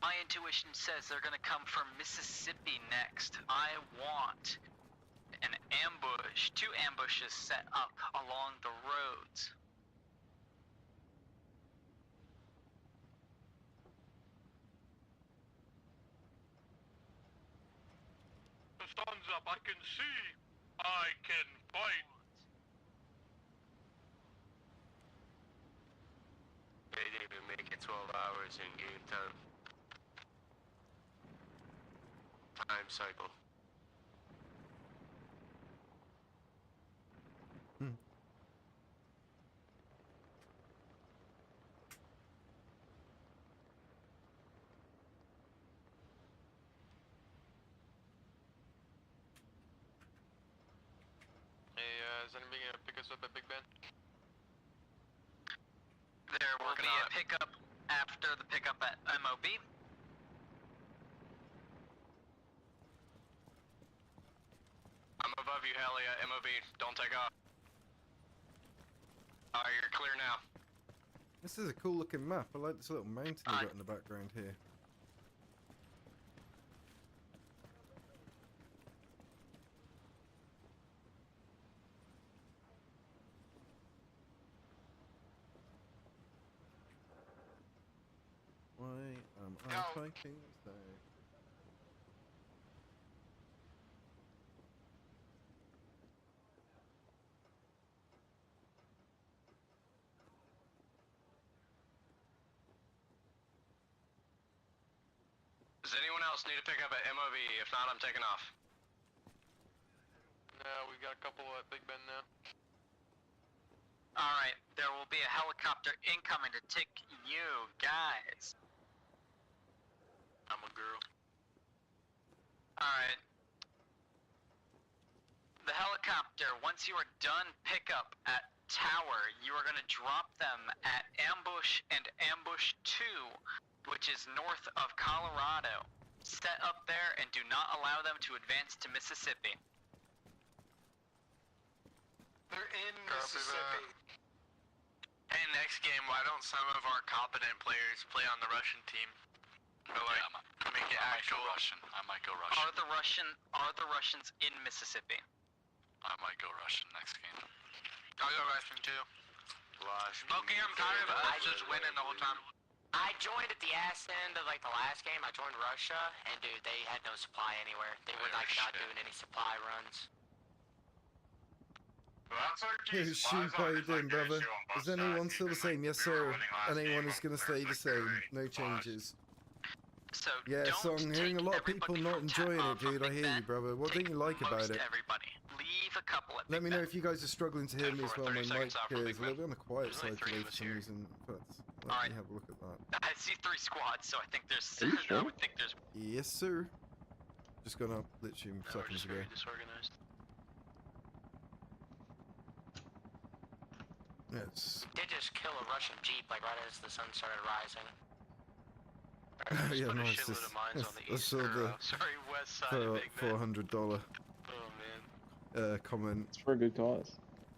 My intuition says they're gonna come from Mississippi next. I want an ambush, 2 ambushes set up along the roads. The sun's up, I can see. I can fight. They didn't even make it 12 hours in game time. Time cycle. Hey, is anybody gonna pick us up at Big Ben? There will be a pickup after the pickup at MOB. I'm above you, Hallie, at MOB. Don't take off. Alright, you're clear now. This is a cool looking map. I like this little mountain they got in the background here. Why am I fighting there? Does anyone else need to pick up at MOV? If not, I'm taking off. No, we got a couple at Big Ben now. Alright, there will be a helicopter incoming to take you guys. I'm a girl. Alright. The helicopter, once you are done pickup at Tower, you are going to drop them at Ambush and Ambush 2, which is north of Colorado. Set up there and do not allow them to advance to Mississippi. They're in Mississippi. Hey, next game, why don't some of our competent players play on the Russian team? Or like, make it actual Russian. I might go Russian. Are the Russians in Mississippi? I might go Russian next game. I'll go Russian too. Smokey, I'm tired of us just winning the whole time. I joined at the ass end of like the last game. I joined Russia, and dude, they had no supply anywhere. They were like not doing any supply runs. Shoot, how you doing, brother? Is anyone still the same? Yes, sir. Anyone is going to stay the same. No changes. So Yeah, so I'm hearing a lot of people not enjoying it, dude. I hear you, brother. What don't you like about it? Everybody. Leave a couple at Let me Big know Ben. if you guys are struggling to hear me as well. My 30 mic seconds out from is Big a little Ben. bit on the quiet There's side only 3 today of for us some here. reason. But let Alright. me have a look at that. I see 3 squads, so I think there's. Are you sure? I would think there's. Yes, sir. Just gone up literally We're seconds just ago. very disorganized. Yes. Did just kill a Russian jeep like right as the sun started rising. Yeah, Put a nice. shitload of mines on the I east, saw the sorry, west side of Big Ben. $400 Oh man. comment. It's for a good cause.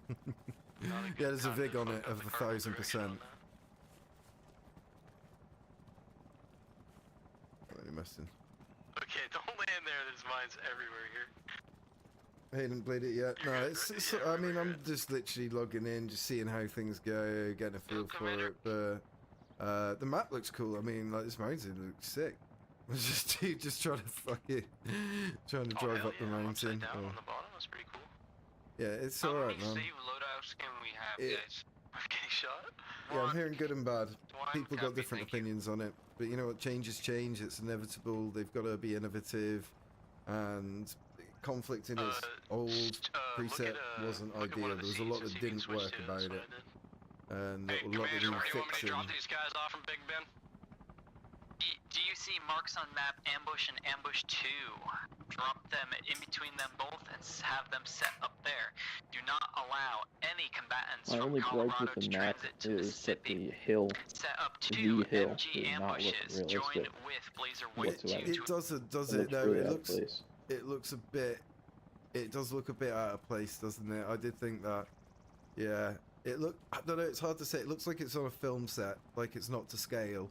Yeah, there's a vig on it of the 1000%. Really messing. Okay, don't land there. There's mines everywhere here. I hadn't played it yet. No, it's Yeah, I mean, we're I'm good. just literally logging in, just seeing how things go, getting a feel for Commander. it. But the map looks cool. I mean, like this mountain looks sick. It's just dude just trying to fucking trying to drive hell up the yeah, mountain. upside down Oh. on the bottom. That's pretty cool. Yeah, it's How alright, many man. save loadouts can we have, It- guys? Getting shot? Yeah, I'm hearing good and bad. One, People got copy, different thank you. opinions on it, but you know what? Change is change. It's inevitable. They've got to be innovative, and conflict in its old preset wasn't look at ideal. one of the There was a seats lot and that see if you can didn't switch work to it. about That's what it, I did. and Hey, a lot that Commander, needed where do you want me to fixing. drop these guys off from Big Ben? Do you see marks on map Ambush and Ambush 2? Drop them in between them both and have them set up there. Do not allow any combatants My from only gripe Colorado with to the map transit to is that Mississippi. the hill, Set up the 2 hill MG does not look ambushes. Join realistic with Blazer 1 and 2 whatsoever. It does it it? looks No, really it out of looks place. it looks a bit. It does look a bit out of place, doesn't it? I did think that. Yeah, it look. I don't know. It's hard to say. It looks like it's on a film set, like it's not to scale.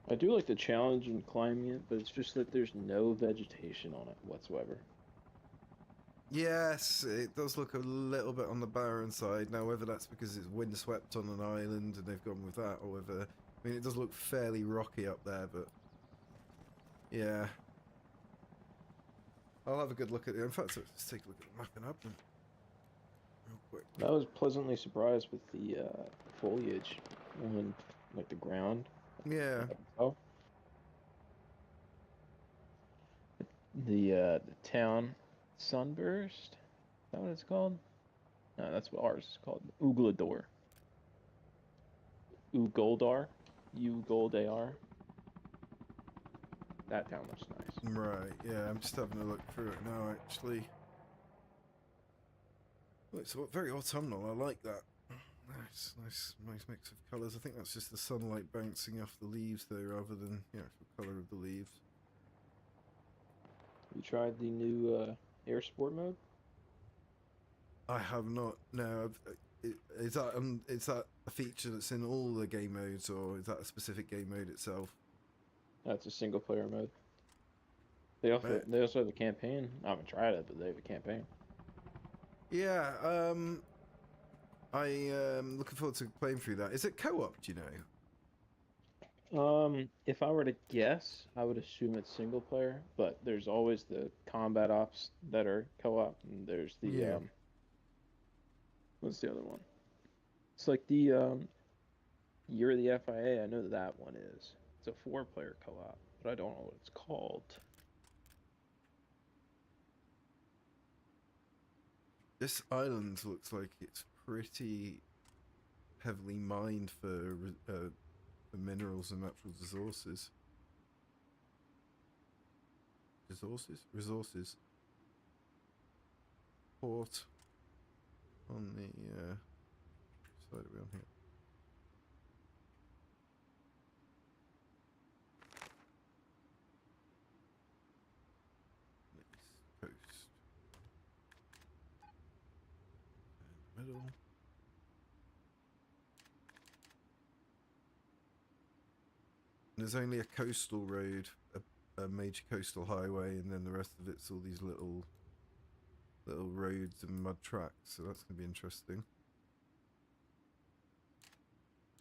I do like the challenge in climbing it, but it's just that there's no vegetation on it whatsoever. Yes, it does look a little bit on the barren side. Now, whether that's because it's windswept on an island and they've gone with that, or whether... I mean, it does look fairly rocky up there, but... Yeah. I'll have a good look at it. In fact, let's take a look at the map and up real quick. I was pleasantly surprised with the foliage on, like, the ground. Yeah. Oh. The town sunburst. Is that what it's called? No, that's what ours is called. Uglador. Ugoldar. Ugoldar. That town looks nice. Right, yeah, I'm just having a look through it now, actually. Well, it's very autumnal, I like that. Nice mix of colours. I think that's just the sunlight bouncing off the leaves there, rather than the actual colour of the leaves. You tried the new air sport mode? I have not. No, is that a feature that's in all the game modes, or is that a specific game mode itself? That's a single player mode. They also have a campaign. I haven't tried it, but they have a campaign. Yeah, I'm looking forward to playing through that. Is it co-op, do you know? If I were to guess, I would assume it's single player, but there's always the combat ops that are co-op, and there's the what's the other one? It's like the Year of the FIA. I know that one is. It's a 4-player co-op, but I don't know what it's called. This island looks like it's pretty heavily mined for minerals and natural resources. Resources. Port on the side around here. Coast. And middle. There's only a coastal road, a major coastal highway, and then the rest of it's all these little roads and mud tracks, so that's going to be interesting.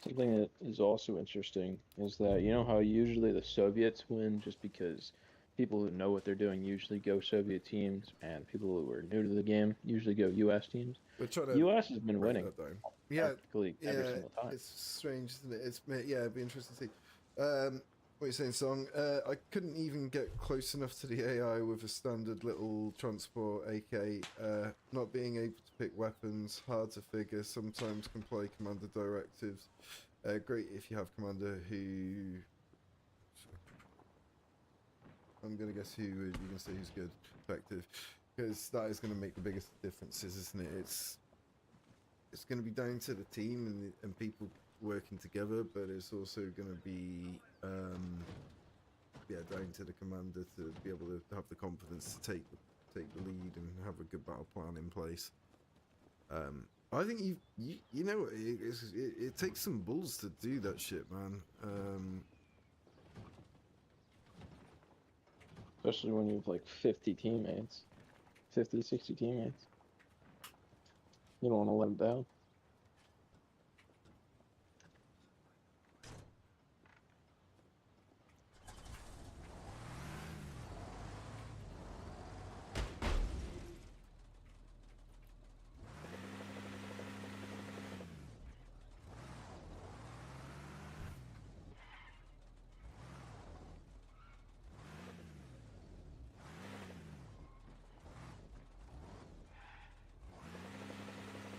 Something that is also interesting is that, you know how usually the Soviets win just because people who know what they're doing usually go Soviet teams, and people who are new to the game usually go U.S. teams? U.S. has been winning practically every single time. It's strange, isn't it? It'd be interesting to see. What are you saying, Song? I couldn't even get close enough to the AI with a standard little transport AK. Not being able to pick weapons, hard to figure, sometimes can play commander directives. Great if you have commander who... I'm going to guess who you can say who's good, effective. Because that is going to make the biggest differences, isn't it? It's going to be down to the team and people working together, but it's also going to be down to the commander to be able to have the confidence to take the lead and have a good battle plan in place. I think you know it takes some balls to do that shit, man. Especially when you have like 50 teammates, 50, 60 teammates. You don't want to let them down.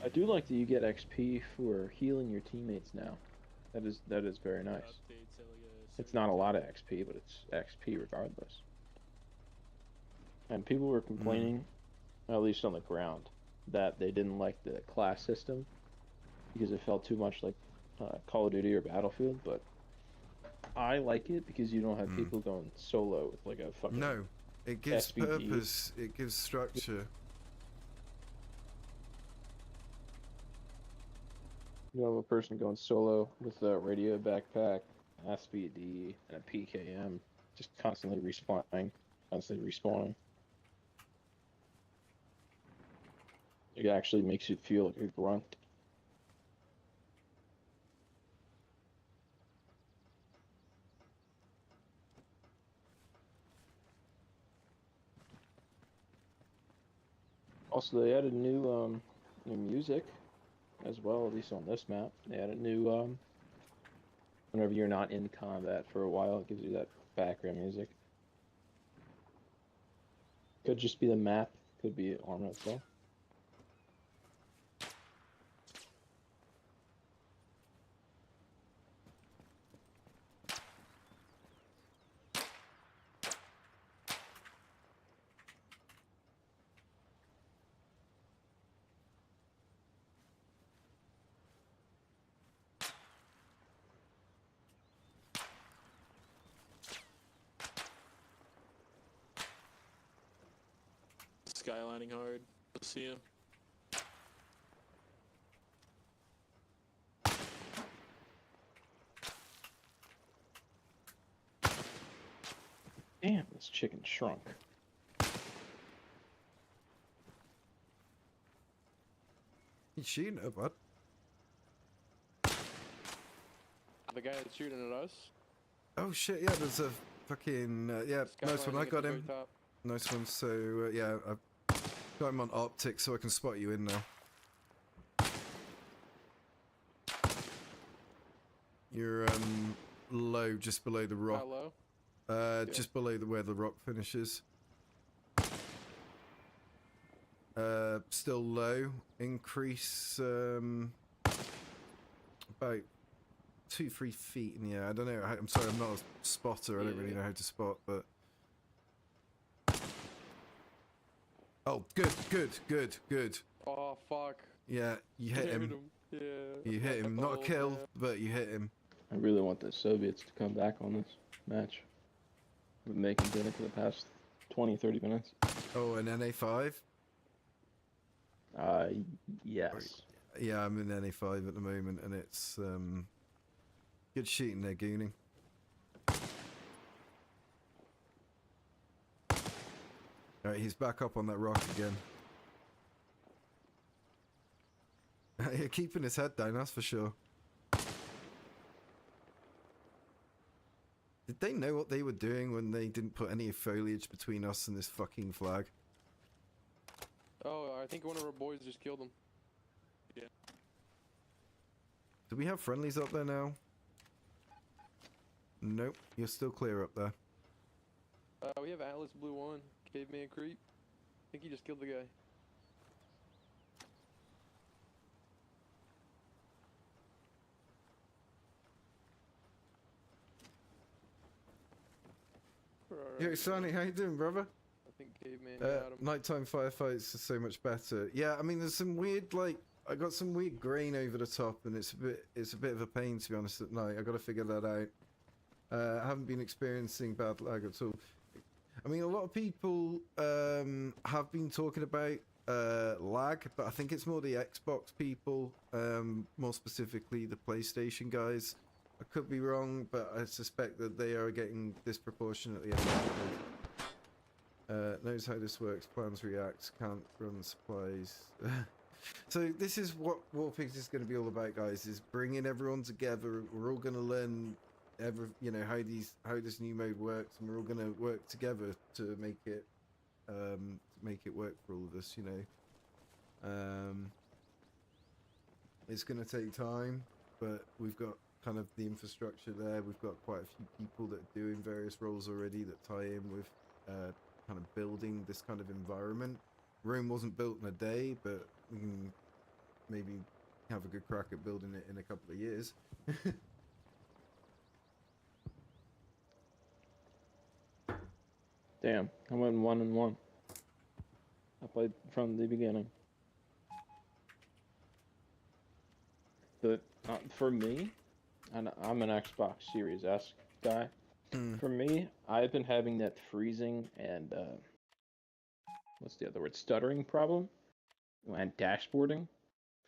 I do like that you get XP for healing your teammates now. That is very nice. It's not a lot of XP, but it's XP regardless. And people were complaining, at least on the ground, that they didn't like the class system because it felt too much like Call of Duty or Battlefield, but I like it because you don't have people going solo with like a fucking... No, it gives SVD. purpose, it gives structure. You have a person going solo with a radio backpack, SPD, and a PKM, just constantly respawning, constantly respawning. It actually makes you feel like a grunt. Also, they added new music as well, at least on this map. They added new whenever you're not in combat for a while, it gives you that background music. Could just be the map, could be Arma itself. Skylining hard. We'll see him. Damn, this chicken shrunk. You shooting at, bud? The guy that's shooting at us. Oh shit, yeah, there's a fucking, yeah, nice one, I got him. Nice one, so, yeah, I've got him on optic so I can spot you in now. You're, low, just below the rock. How low? Just below where the rock finishes. Still low. Increase, about 2-3 feet in the air. I don't know. I'm sorry, I'm not a spotter. I don't really know how to spot, but. Oh, good. Oh, fuck. Yeah, you hit him. Yeah. You hit him. Not a kill, but you hit him. I really want the Soviets to come back on this match. We've been making dinner for the past 20-30 minutes. Oh, an NA5? Yes. Yeah, I'm in NA5 at the moment, and it's, good shooting there, Gooning. Alright, he's back up on that rock again. You're keeping his head down, that's for sure. Did they know what they were doing when they didn't put any foliage between us and this fucking flag? Oh, I think one of our boys just killed him. Yeah. Do we have friendlies up there now? Nope, you're still clear up there. We have Atlas Blue 1, Caveman Creep. I think he just killed the guy. Yo, Sonny, how you doing, brother? I think Caveman got him. Nighttime firefights are so much better. Yeah, I mean, there's some weird, like, I got some weird grain over the top, and it's a bit of a pain, to be honest, at night. I got to figure that out. I haven't been experiencing bad lag at all. I mean, a lot of people have been talking about lag, but I think it's more the Xbox people, more specifically the PlayStation guys. I could be wrong, but I suspect that they are getting disproportionately affected. Knows how this works, plans react, can't run supplies. So this is what Warpigs is going to be all about, guys, is bringing everyone together. We're all going to learn how this new mode works, and we're all going to work together to make it work for all of us, you know. It's going to take time, but we've got kind of the infrastructure there. We've got quite a few people that are doing various roles already that tie in with kind of building this kind of environment. Rome wasn't built in a day, but we can maybe have a good crack at building it in a couple of years. Damn, I went 1-1. I played from the beginning. But for me, and I'm an Xbox Series S guy. For me, I've been having that freezing and what's the other word? Stuttering problem and dashboarding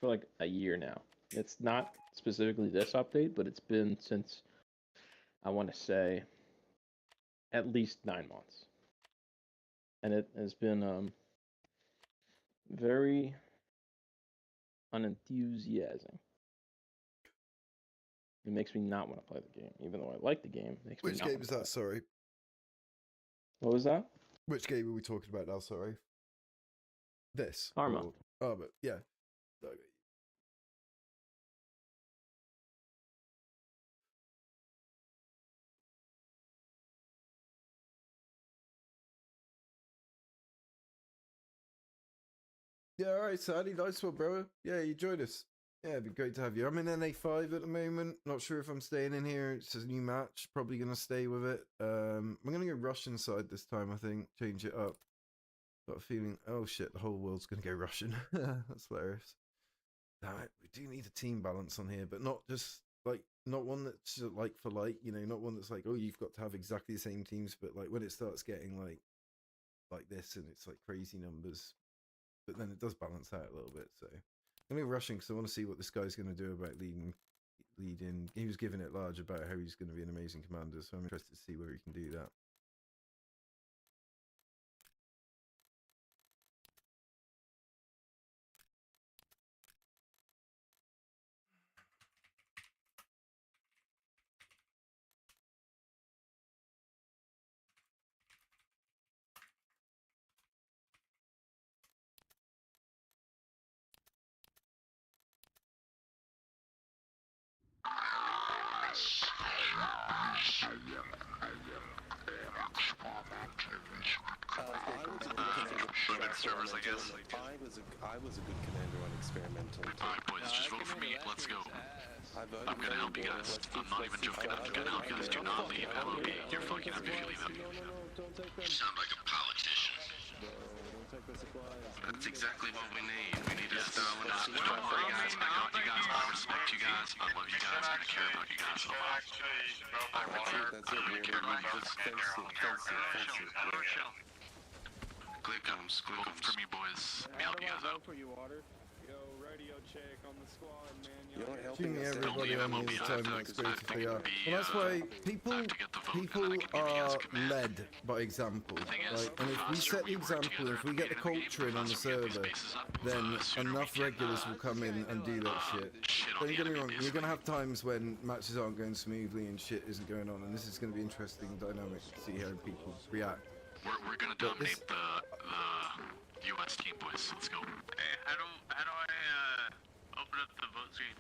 for like a year now. It's not specifically this update, but it's been since I want to say, at least 9 months. And it has been very unenthusiasing. It makes me not want to play the game, even though I like the game. It makes me Which not game wanna is play that? it. Sorry. What was that? Which game are we talking about now? Sorry. This. Arma. Or Arma. Yeah. Okay. Yeah, all right, Sadie. Nice one, bro. Yeah, you joined us. Yeah, it'd be great to have you. I'm in NA5 at the moment. Not sure if I'm staying in here. It's a new match. Probably going to stay with it. I'm going to go Russian side this time, I think. Change it up. Got a feeling... Oh, shit. The whole world's going to go Russian. That's hilarious. Damn it. We do need a team balance on here, but not just... Like, not one that's like for like, you know, not one that's like, oh, you've got to have exactly the same teams, but like when it starts getting like this and it's like crazy numbers, but then it does balance out a little bit. So I'm going to rushing because I want to see what this guy's going to do about leading. He was giving it large about how he's going to be an amazing commander, so I'm interested to see where he can do that. Limited servers, I guess. I was a good commander on experimental. Alright, boys, just vote for me. Let's go. I'm gonna help you guys. I'm not even joking. I'm gonna help you guys. Do not leave MOB. You're fucking up if you leave MOB. You sound like a politician. That's exactly what we need. We need a Stalin. Don't worry, guys. I got you guys. I respect you guys. I love you guys. I'm gonna care about you guys a lot. I'm gonna care about you guys. Click comes. Vote for me, boys. Let me help you guys out. Shooting everybody on the time and experience they are. Well, that's why people are led by example, right? And if we set the example, if we get the culture in on the server, then enough regulars will come in and do that shit. Don't get me wrong, you're going to have times when matches aren't going smoothly and shit isn't going on, and this is going to be interesting dynamic to see how people react. We're gonna dominate the US team, boys. Let's go. Hey, how do I open up the vote screen?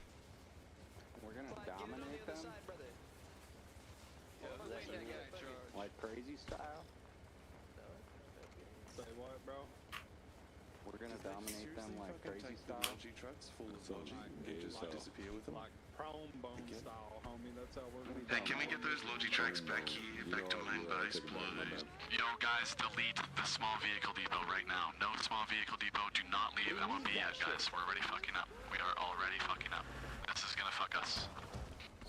We're gonna dominate them? Like crazy style? Say what, bro? We're gonna dominate them like crazy style? Logi trucks full of Logi and just disappear with them. Like prone bone style, homie. That's how we're gonna be. Hey, can we get those Logi tracks back here? Back to main base, please. Yo, guys, delete the small vehicle depot right now. No small vehicle depot. Do not leave MOB yet, guys. We're already fucking up. We are already fucking up. This is gonna fuck us.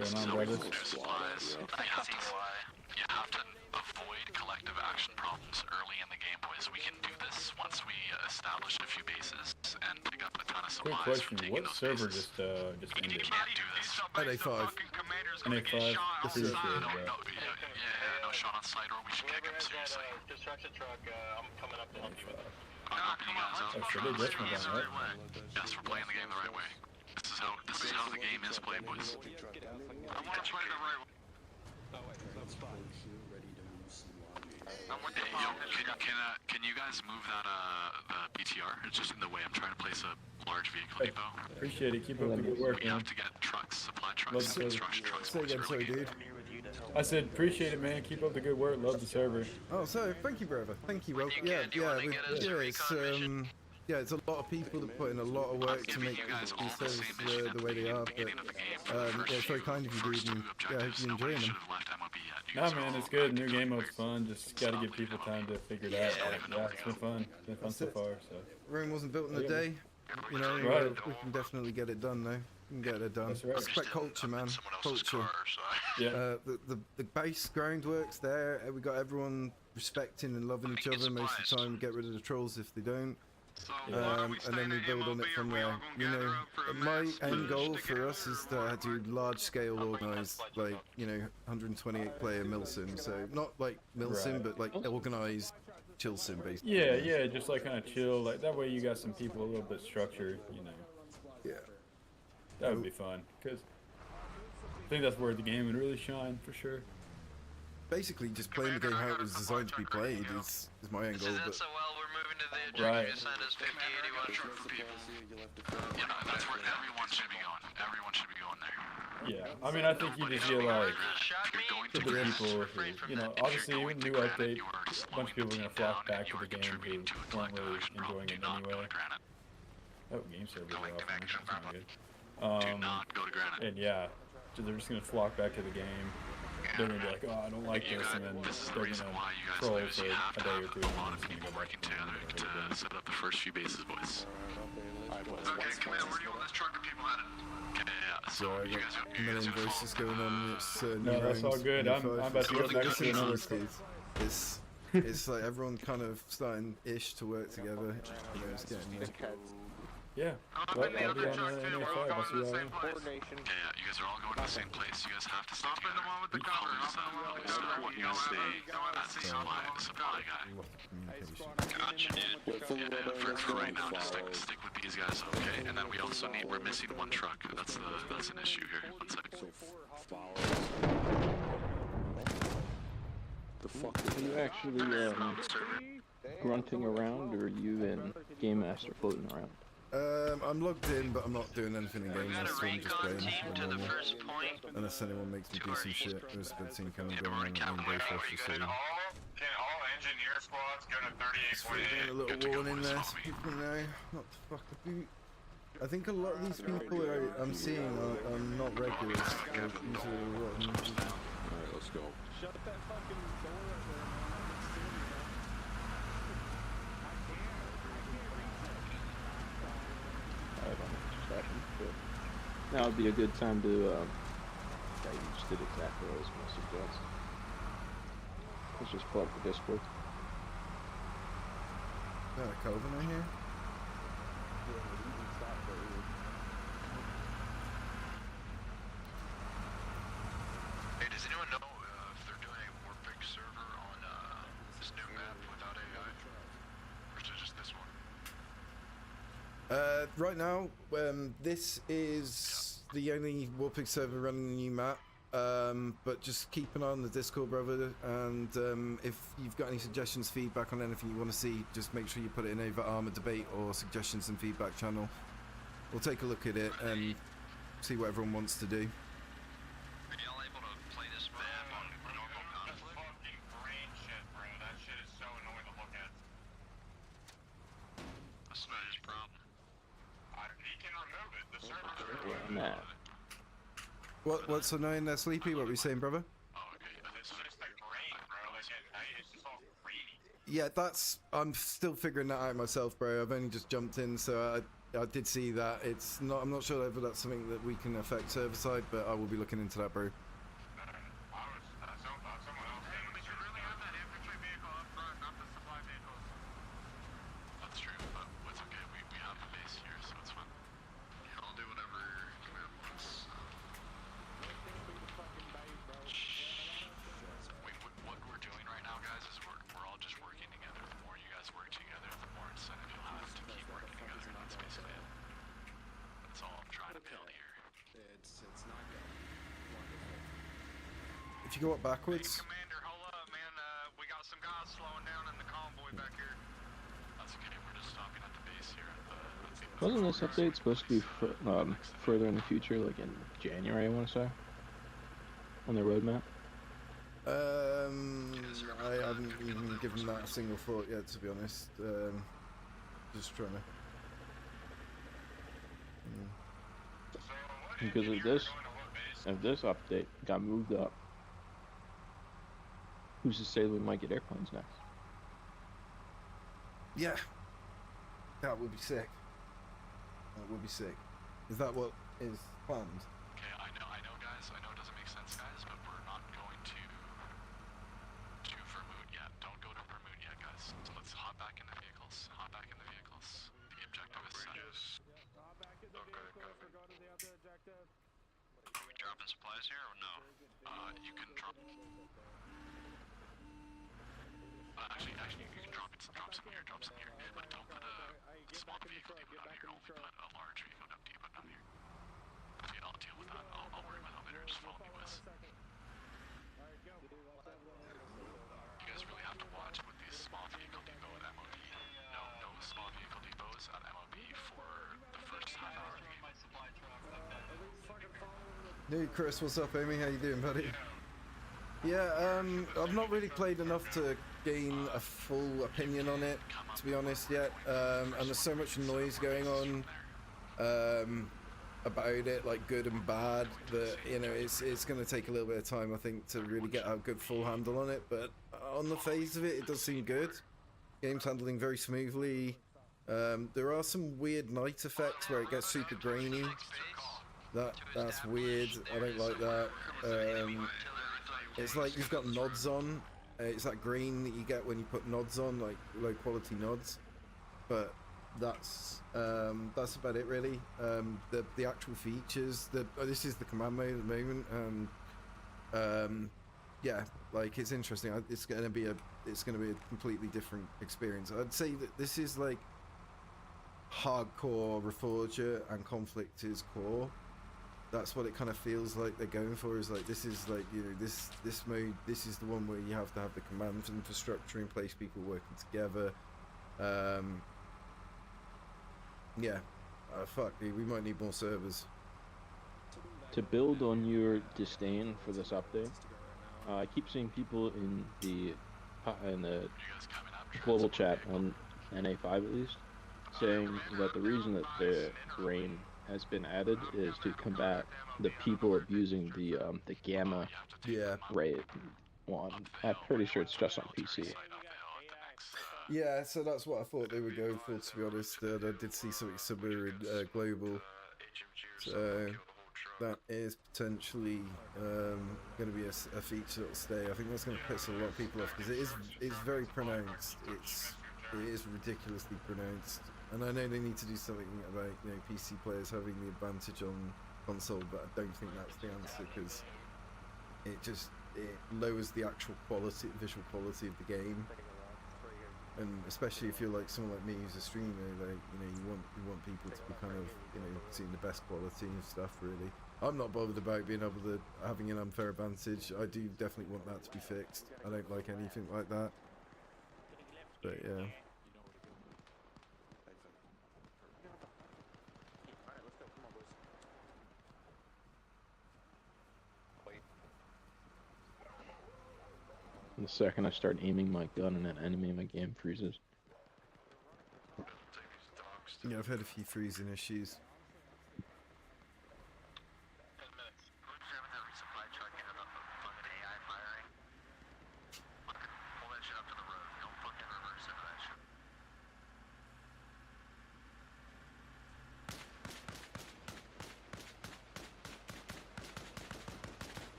What's going on, brothers? New supplies. You have to avoid collective action problems early in the game, boys. We can do this once we establish a few bases and pick up a ton of Quick supplies question, from taking what those server bases. just You ended? can't do this. NA5. NA5? No, Seriously, no, bro. no shot on sight, or we should kick him seriously. Destruction truck, I'm coming up to help you with it. I'm helping you guys out. Oh, sure, they just went down, right? Yes, we're playing the game the right way. This is how the game is played, boys. I want to play the right way. Hey, yo, can you guys move that the BTR? It's just in the way. I'm trying to place a large vehicle Hey, depot. appreciate it. Keep up the good work, We man. have to get trucks, supply Love trucks, the service. construction trucks. Say again, sorry, dude. I said, appreciate it, man. Keep up the good work. Love the server. Oh, so thank you, brother. Thank you, Rob. Yeah, it's a lot of people that put in a lot of work to make these servers the way they are. But yeah, it's very kind of you, dude. And yeah, I hope you're enjoying them. Nah, man, it's good. New game mode's fun. Just gotta give people time to figure it out. But yeah, it's been fun. It's been fun so far. So Rome wasn't built in a Yeah. day. You know, Right. we can definitely get it done, though. We can get it done. That's right. Respect culture, man. Culture. yeah, The base groundwork's there. We got everyone respecting and loving each other most of the time. Get rid of the trolls if they don't. So, and then we build on it from there. You know, my end goal for us is to do large-scale organized, like, you know, 128-player milsim. So not like milsim, Right. but like organized chill sim, basically. Yeah, yeah, just like kind of chill. Like that way, you got some people a little bit structured. You know, Yeah. that would be fun. Cause I think that's where the game would really shine for sure. Basically, just playing the game how it was designed to be played is my end goal. But So well, we're moving to the Right. objective. Send us 5081 truck for people. yeah, that's where everyone should be going. Everyone should be going there. Yeah, I mean, I think you just get like Shot me. Going the to Granite, people who, you know, obviously going to new Granite, update, you are a slowing bunch of people are the gonna team flock down, back and to you the are game who contributing to a weren't collective really action problem. enjoying Do it not go anyway. to Granite. Oh, game server Collective off. action That's not good. Do not go to Granite. And yeah, so they're just gonna flock back to the game. They're gonna be like, oh, I don't like You this, got, and then this is the they're reason gonna why you guys troll lose. for You have a to day have or two. a and lot then of it's gonna people go back working to together to set up the first few bases, boys. Okay, command, where do you want this truck of people headed? Okay, yeah. so So I you got guys, a you guys million are voices going on. It's new No, that's all rounds, good. new I'm five. about to go It's next to different another. these days. It's like everyone kind of starting ish to work together. You know, it's getting there. Yeah. Well, I'll be on NA5. I'll see you all then. Coordination. Okay, yeah, you guys are all going to the same place. You guys have to stick Hop in together. the one with the cover. Always, Hop in the one with the always cover. what You you don't say have as to the supply guy. A lot of communication. Gotcha, dude. Yeah, for right now, just stick with these guys, okay? And then we also need, we're missing one truck. That's an issue here. One sec. Are you actually grunting around, or are you in Game Master floating around? I'm logged in, but I'm not doing anything in game. We got a So I'm just recon playing. team to the normal. first point. Unless anyone makes me do some shit. There's a good team kind of going on at the Captain, main base where off you the guys city. Can all engineer squads go to Just doing a little warning there, so people know not to fuck a boot. I think a lot of these people I'm seeing are not regulars. They're usually a lot of new people. Alright, let's go. Shut that fucking door up there. I don't know what's happening, but now would be a good time to, yeah, you just did exactly what I was going to suggest. Let's just plug the Discord. Calvin in here? Hey, does anyone know if they're doing a Warpigs server on this new map without AI? Or is it just this one? Right now, this is the only Warpig server running the new map. But just keep an eye on the Discord, brother. And if you've got any suggestions, feedback on anything you want to see, just make sure you put it in either Arma debate or suggestions and feedback channel. We'll take a look at it and see what everyone wants to do. Are y'all able to play this map on normal conflict? Fucking brain shit, bro. That shit is so annoying to look at. That's not his problem. He can remove it. The server's Yeah, Matt. What's annoying there, Sleepy? What were you saying, brother? It's just the grain, bro. Like, it's just all greedy. Yeah, I'm still figuring that out myself, bro. I've only just jumped in, so I did see that. I'm not sure whether that's something that we can affect server side, but I will be looking into that, bro. Someone else. Hey, but you really have that infantry vehicle up front, not the supply vehicles. That's true, but it's okay. We have the base here, so it's fine. Yeah, I'll do whatever command wants. What we're doing right now, guys, is we're all just working together. The more you guys work together, the more incentive you'll have to keep working together. That's basically it. That's all I'm trying to build here. It's not good. If you go up backwards, Commander, hold up, man. We got some guys slowing down in the convoy back here. That's okay. We're just stopping at the base here. Wasn't this update supposed to be further in the future, like in January, I want to say? On the roadmap? I haven't even given that a single thought yet, to be honest. Just trying to. Because if this update got moved up, who's to say we might get airplanes next? Yeah, that would be sick. That would be sick. Is that what is planned? Okay, I know, guys. I know it doesn't make sense, guys, but we're not going to Vermouth yet. Don't go to Vermouth yet, guys. So let's hop back in the vehicles. Hop back in the vehicles. dropping supplies here or no? You can drop. Actually, you can drop some here, but don't put a small vehicle depot down here. Only put a large vehicle depot down here. Okay, I'll deal with that. I'll worry about that later. Just follow me, Wes. You guys really have to watch with these small vehicle depot at MOD. No small vehicle depots at MOD for the first half hour of the game. Hey Chris, what's up, Amy? How you doing, buddy? Yeah, I've not really played enough to gain a full opinion on it, to be honest, yet. And there's so much noise going on about it, like good and bad, that, you know, it's going to take a little bit of time, I think, to really get a good full handle on it. But on the face of it, it does seem good. Game's handling very smoothly. There are some weird night effects where it gets super grainy. That's weird. I don't like that. It's like you've got nods on. It's that green that you get when you put nods on, like low quality nods. But that's about it really. The actual features. This is the command mode at the moment. Yeah, like it's interesting. It's gonna be a completely different experience. I'd say that this is like hardcore Reforger and Conflict is core. That's what it kind of feels like they're going for, is like, this is like, you know, this mode, this is the one where you have to have the command infrastructure in place, people working together. Yeah, fuck, dude, we might need more servers. To build on your disdain for this update, I keep seeing people in the global chat on NA5 at least saying that the reason that the grain has been added is to combat the people abusing the gamma ray one. I'm pretty sure it's just on PC. Yeah, so that's what I thought they were going for, to be honest. I did see something similar in global, so that is potentially going to be a feature that'll stay. I think that's going to piss a lot of people off, because it's very pronounced. It is ridiculously pronounced. And I know they need to do something about, you know, PC players having the advantage on console, but I don't think that's the answer, because it lowers the actual quality, visual quality of the game. And especially if you're like someone like me who's a streamer, like, you know, you want people to be kind of, you know, seeing the best quality and stuff. Really, I'm not bothered about being able to having an unfair advantage. I do definitely want that to be fixed. I don't like anything like that. But yeah. The second I start aiming my gun at an enemy, my game freezes. Yeah, I've had a few freezing issues.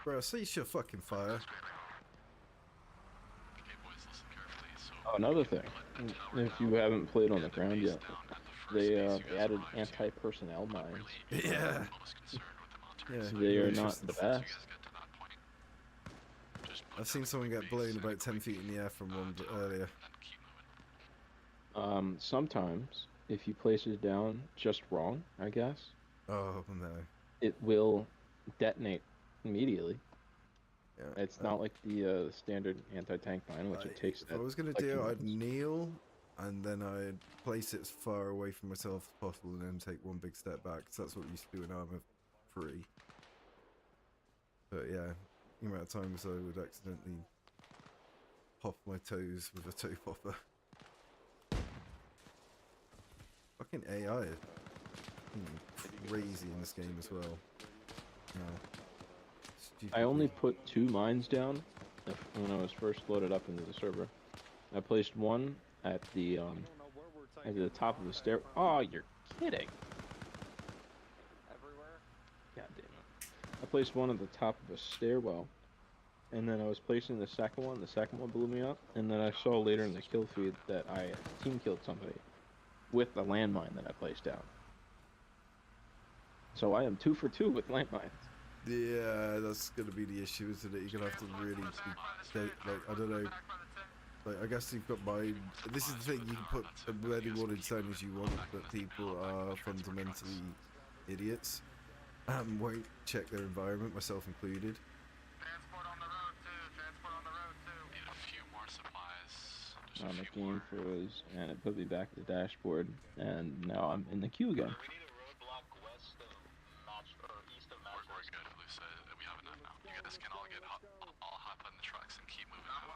Bro, cease your fucking fire. Oh, another thing, if you haven't played on the ground yet, they added anti-personnel mines. Yeah. They are not the best. I've seen someone get blown about 10 feet in the air from one earlier. Sometimes, if you place it down just wrong, I guess. Oh, no. It will detonate immediately. Yeah, it's not like the standard anti-tank mine, which it takes. If I was gonna do it, I'd kneel, and then I'd place it as far away from myself as possible, and then take one big step back. So that's what we used to do in Arma 3. But yeah, the amount of times I would accidentally pop my toes with a toe popper. Fucking AI is crazy in this game as well. I only put 2 mines down when I was first loaded up into the server. I placed one at the top of the stair. Oh, you're kidding! God damn it! I placed one at the top of a stairwell, and then I was placing the second one. The second one blew me up, and then I saw later in the kill feed that I team killed somebody. with the landmine that I placed down. So I am 2 for 2 with landmines. Yeah, that's gonna be the issue, isn't it? You're gonna have to really like, I don't know. Like, I guess you've got mine. This is the thing, you can put as many warning signs as you want, but people are fundamentally idiots. Won't check their environment, myself included. Transport on the road too. Transport on the road too. Need a few more supplies. The game froze, and it put me back at the dashboard, and now I'm in the queue again. We need a roadblock west of east of We're good, Lusa. We have enough now. You guys can all hop in the trucks and keep moving out.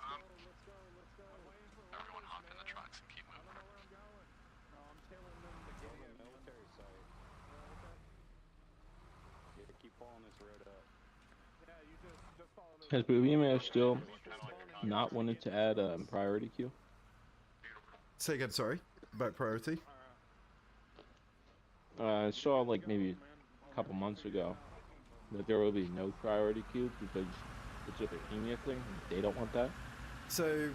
Everyone hop in the trucks and keep moving. Keep following this road up. Has Bohemia still not wanted to add a priority queue? Say again, sorry, about priority. I saw like maybe a couple months ago that there will be no priority queue because it's a Bohemia thing. They don't want that. So,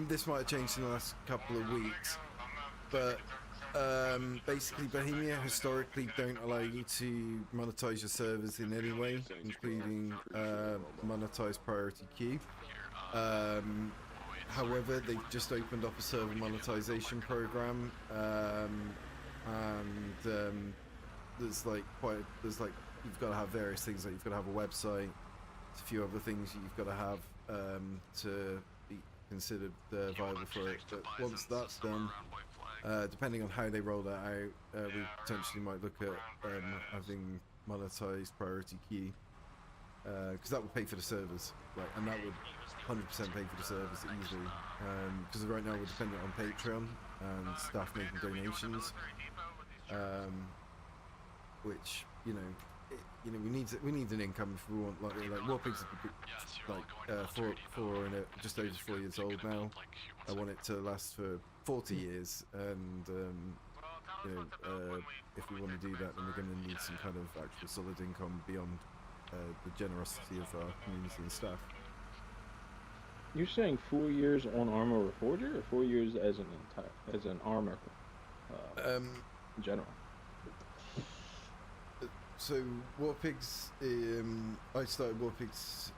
this might have changed in the last couple of weeks, but basically Bohemia historically don't allow you to monetize your servers in any way, including monetize priority queue. However, they've just opened up a server monetization program, and there's like you've got to have various things, like you've got to have a website, a few other things that you've got to have to be considered viable for it. But once that's done, depending on how they roll that out, we potentially might look at having monetized priority queue, because that would pay for the servers, like, and that would 100% pay for the servers easily. Because right now we're dependent on Patreon and staff making donations, which we need an income if we want, like Warpigs, just over 4 years old now. I want it to last for 40 years, and if we want to do that, then we're going to need some kind of actual solid income beyond the generosity of our community and staff. You're saying 4 years on Arma Reforger, or 4 years as an Arma in general? So Warpigs, I started Warpigs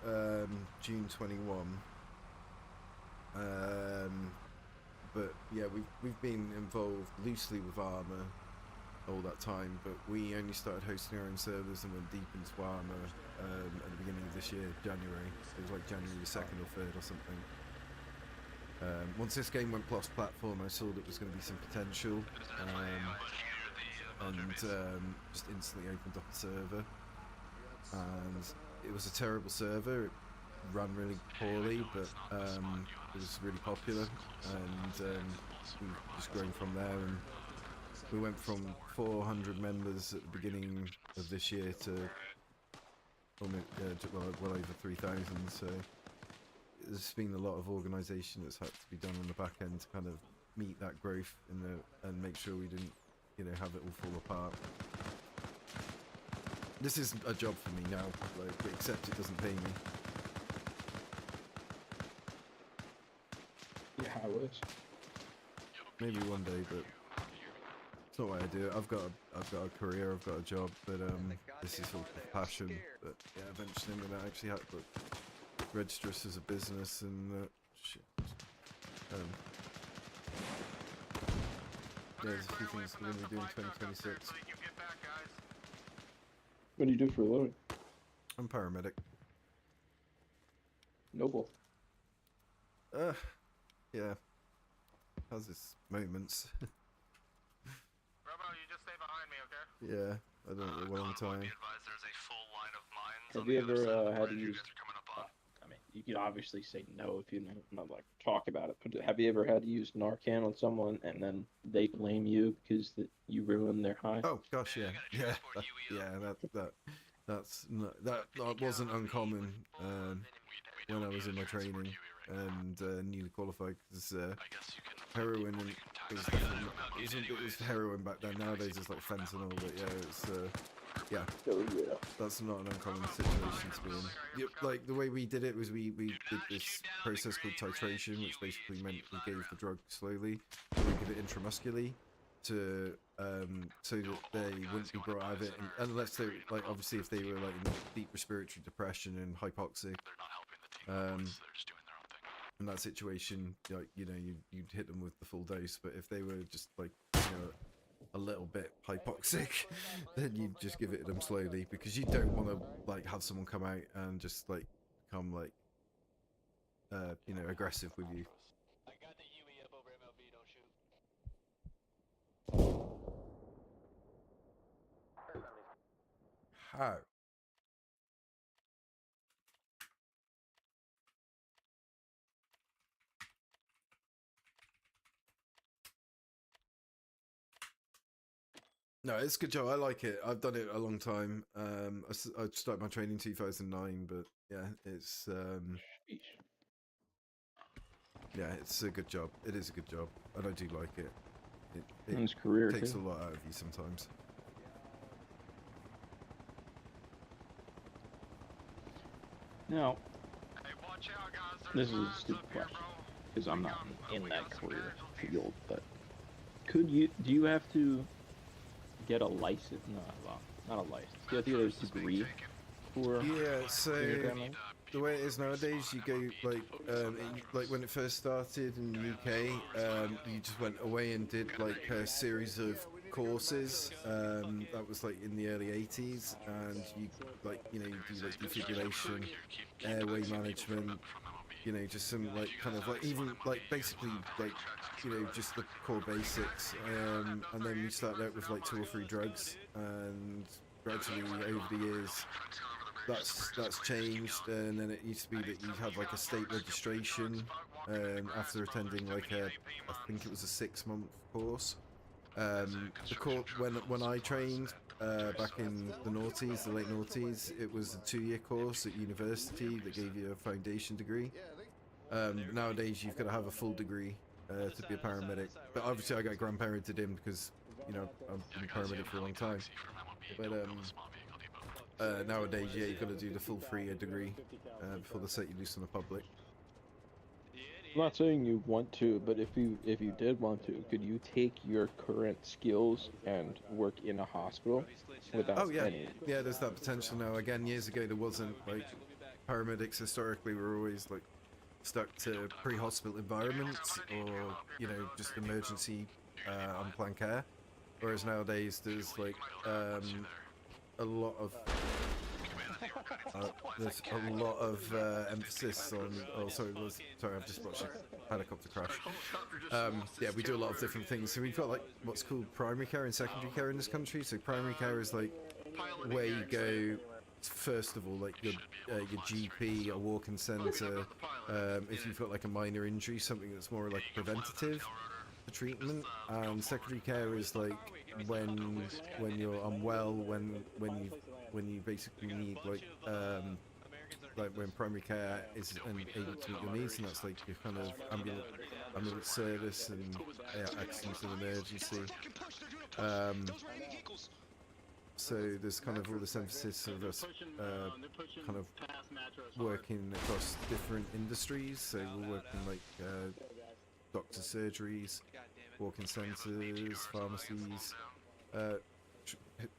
June 21. But yeah, we've been involved loosely with Arma all that time, but we only started hosting our own servers and went deep into Arma at the beginning of this year, January. It was like January 2nd or 3rd or something. Once this game went cross-platform, I saw that there was going to be some potential, and just instantly opened up a server. And it was a terrible server. It ran really poorly, but it was really popular, and we've just grown from there. And we went from 400 members at the beginning of this year to well over 3,000. So there's been a lot of organisation that's had to be done on the back end to kind of meet that growth and make sure we didn't, have it all fall apart. This is a job for me now, except it doesn't pay me. Yeah, I wish. Maybe one day, but it's not why I do it. I've got a career, I've got a job, but this is all passion. But yeah, eventually I'm gonna actually have to register us as a business and shit. There's a few things we're gonna be doing in 2026. What do you do for a living? I'm paramedic. Noble. Yeah. Has its moments. Robo, you just stay behind me, okay? Yeah, I don't know, a long time. There's a full line of mines. Have you ever had to use? I mean, you could obviously say no if you not like talk about it. But have you ever had to use Narcan on someone and then they blame you because you ruined their high? Oh gosh, yeah. That wasn't uncommon when I was in my training and newly qualified, because heroin was heroin back then. Nowadays it's like fentanyl, but yeah, Yeah, So yeah. that's not an uncommon situation to be in. Like, the way we did it was we did this process called titration, which basically meant we gave the drug slowly, and we give it intramuscularly to so that they wouldn't be brought out of it unless they, like, obviously if they were like in deep respiratory depression and hypoxic. In that situation, like, you know, you'd hit them with the full dose, but if they were just like, you know, a little bit hypoxic, then you just give it to them slowly, because you don't want to like have someone come out and just like become like you know, aggressive with you. I got the UE up over MLB, don't shoot. How? No, it's a good job. I like it. I've done it a long time. I started my training in 2009, but yeah, it's yeah, it's a good job. It is a good job, and I do like it. It His career takes too. a lot out of you sometimes. Now, Hey, watch out, guys. this is a stupid question because I'm not in that career field. But do you have to get a license? No, well, not a license. You have to get a degree for. Yeah, so being a paramedic? the way it is nowadays, you go like when it first started in the UK, you just went away and did like a series of courses. That was like in the early 80s, and you like, you know, you do like defibrillation, airway management, you know, just some like kind of like even like basically like, you know, just the core basics. And then we started out with like 2 or 3 drugs, and gradually over the years that's changed, and then it used to be that you had like a state registration after attending like I think it was a 6-month course. The course when I trained back in the noughties, the late noughties, it was a 2-year course at university that gave you a foundation degree. Nowadays you've got to have a full degree to be a paramedic, but obviously I got grandparented in because, you know, I've been a paramedic for a long time. But nowadays, yeah, you've got to do the full 3-year degree before they set you loose on the public. I'm not saying you want to, but if you did want to, could you take your current skills and work in a hospital without Oh yeah, any? yeah. There's that potential now. Again, years ago there wasn't. Like, paramedics historically were always like stuck to pre-hospital environments, or, you know, just emergency unplanned care. Whereas nowadays there's like a lot of emphasis on. Oh, sorry, I've just watched a helicopter crash. Yeah, we do a lot of different things. So we've got like what's called primary care and secondary care in this country. So primary care is like where you go first of all, like your GP, a walk-in centre. If you've got like a minor injury, something that's more like preventative treatment. And secondary care is like when you're unwell, when you basically need like when primary care is able to meet your needs, and that's like your kind of ambulance service and accidents and emergency. So there's kind of all this emphasis of us kind of working across different industries. So we're working like doctor surgeries, walk-in centres, pharmacies,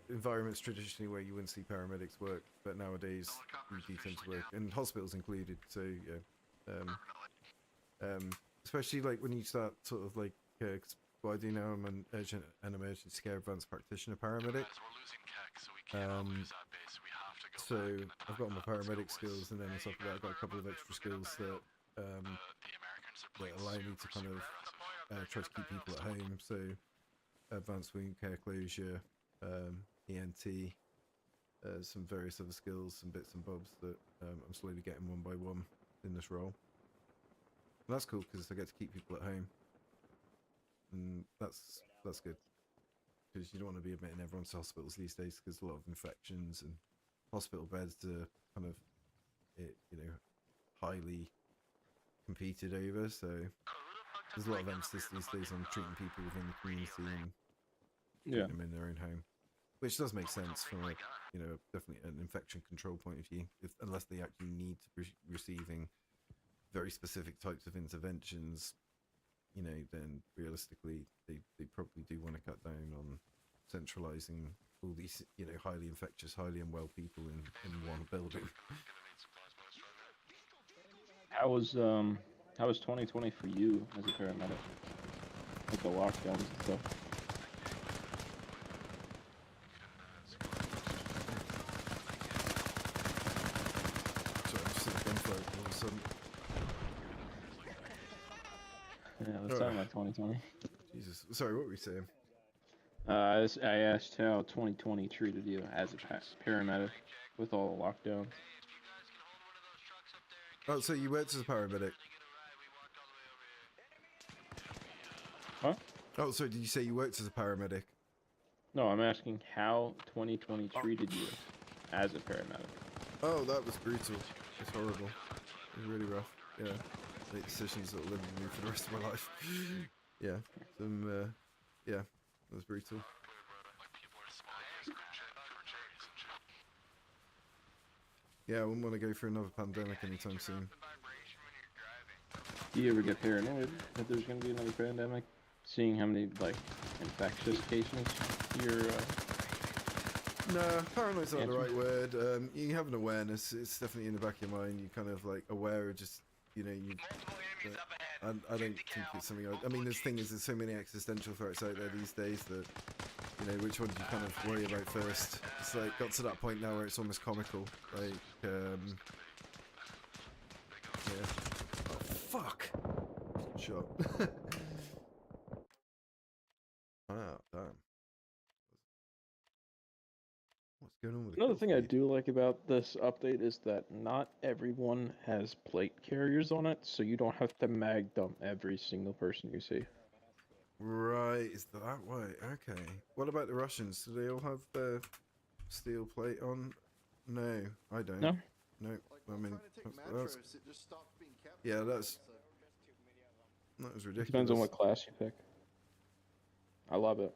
environments traditionally where you wouldn't see paramedics work, but nowadays you do tend to work, and hospitals included. So yeah, especially like when you start sort of like, 'cause what I do now, I'm an urgent and emergency care advanced practitioner paramedic. So I've got my paramedic skills, and then on top of that I've got a couple of extra skills that allow me to kind of try to keep people at home. So advanced wound care, closure, ENT, some various other skills, some bits and bobs that I'm slowly getting one by one in this role. And that's cool because I get to keep people at home, and that's good, because you don't want to be admitting everyone to hospitals these days, because a lot of infections and hospital beds are kind of, you know, highly competed over. So there's a lot of emphasis these days on treating people within the community and keeping them in their own home. which does make sense from a, you know, definitely an infection control point of view. Unless they actually need to be receiving very specific types of interventions, you know, then realistically they probably do want to cut down on centralizing all these, you know, highly infectious, highly unwell people in one building. How was 2020 for you as a paramedic? With the lockdowns and stuff. Sorry, I just hit the gunfire all of a sudden. Yeah, let's talk about 2020. Jesus, sorry, what were you saying? I asked how 2020 treated you as a paramedic with all the lockdowns. Oh, so you worked as a paramedic? Huh? Oh, sorry, did you say you worked as a paramedic? No, I'm asking how 2020 treated you as a paramedic. Oh, that was brutal. It was horrible. It was really rough. Yeah. Make decisions that will live with me for the rest of my life. Yeah. Yeah. That was brutal. Yeah, I wouldn't want to go through another pandemic anytime soon. Do you ever get paranoid that there's going to be another pandemic? Seeing how many, like, infectious cases you're... No, paranoid's not the right word. You have an awareness. It's definitely in the back of your mind. You're kind of, like, aware of just, you know, you... I don't think it's something... I mean, the thing is, there's so many existential threats out there these days that, you know, which one do you kind of worry about first? It's, like, got to that point now where it's almost comical. Like, yeah. Oh, fuck! Shot. Wow, damn. What's going on with the Another thing I feed? do like about this update is that not everyone has plate carriers on it, so you don't have to mag dump every single person you see. Right, is that way? Okay. What about the Russians? Do they all have their steel plate on? No, I don't. No? No, I mean, that's, it just stopped being kept. yeah, that was ridiculous. Depends on what class you pick. I love it.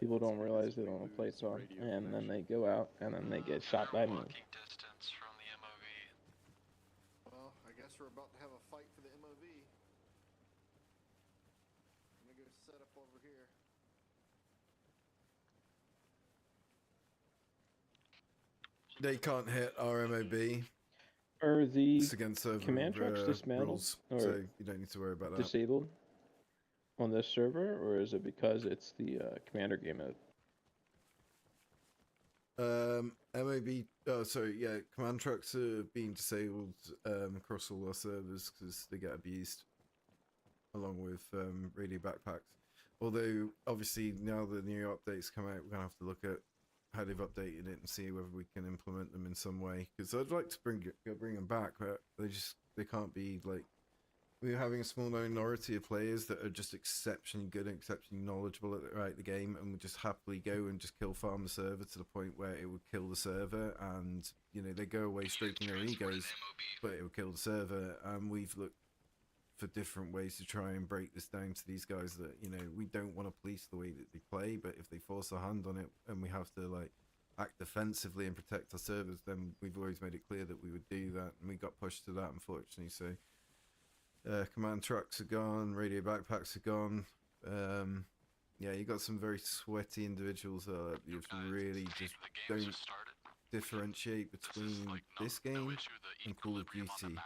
People don't realize they don't have plates on, and then they go out, and then they get shot by me. Distance from the MOV. Well, I guess we're about to have a fight for the MOV. I'm gonna go set up over here. They can't hit our MOB. Are the It's against server command trucks dismantled rules, or so you don't need to worry about that. disabled on this server, or is it because it's the commander game mode? MOB. Oh, sorry. Yeah, command trucks are being disabled across all our servers because they get abused, along with radio backpacks. Although, obviously, now the new updates come out, we're gonna have to look at how they've updated it and see whether we can implement them in some way. Because I'd like to bring them back, but they can't be like. We're having a small minority of players that are just exceptionally good and exceptionally knowledgeable at the game, and would just happily go and just kill farm the server to the point where it would kill the server, and you know they go away stroking their egos, but it would kill the server. And we've looked for different ways to try and break this down to these guys that, you know, we don't want to police the way that they play, but if they force a hand on it and we have to like act defensively and protect our servers, then we've always made it clear that we would do that, and we got pushed to that, unfortunately. So command trucks are gone, radio backpacks are gone. Yeah, you got some very sweaty individuals that you really just don't differentiate between this game and Call of Duty,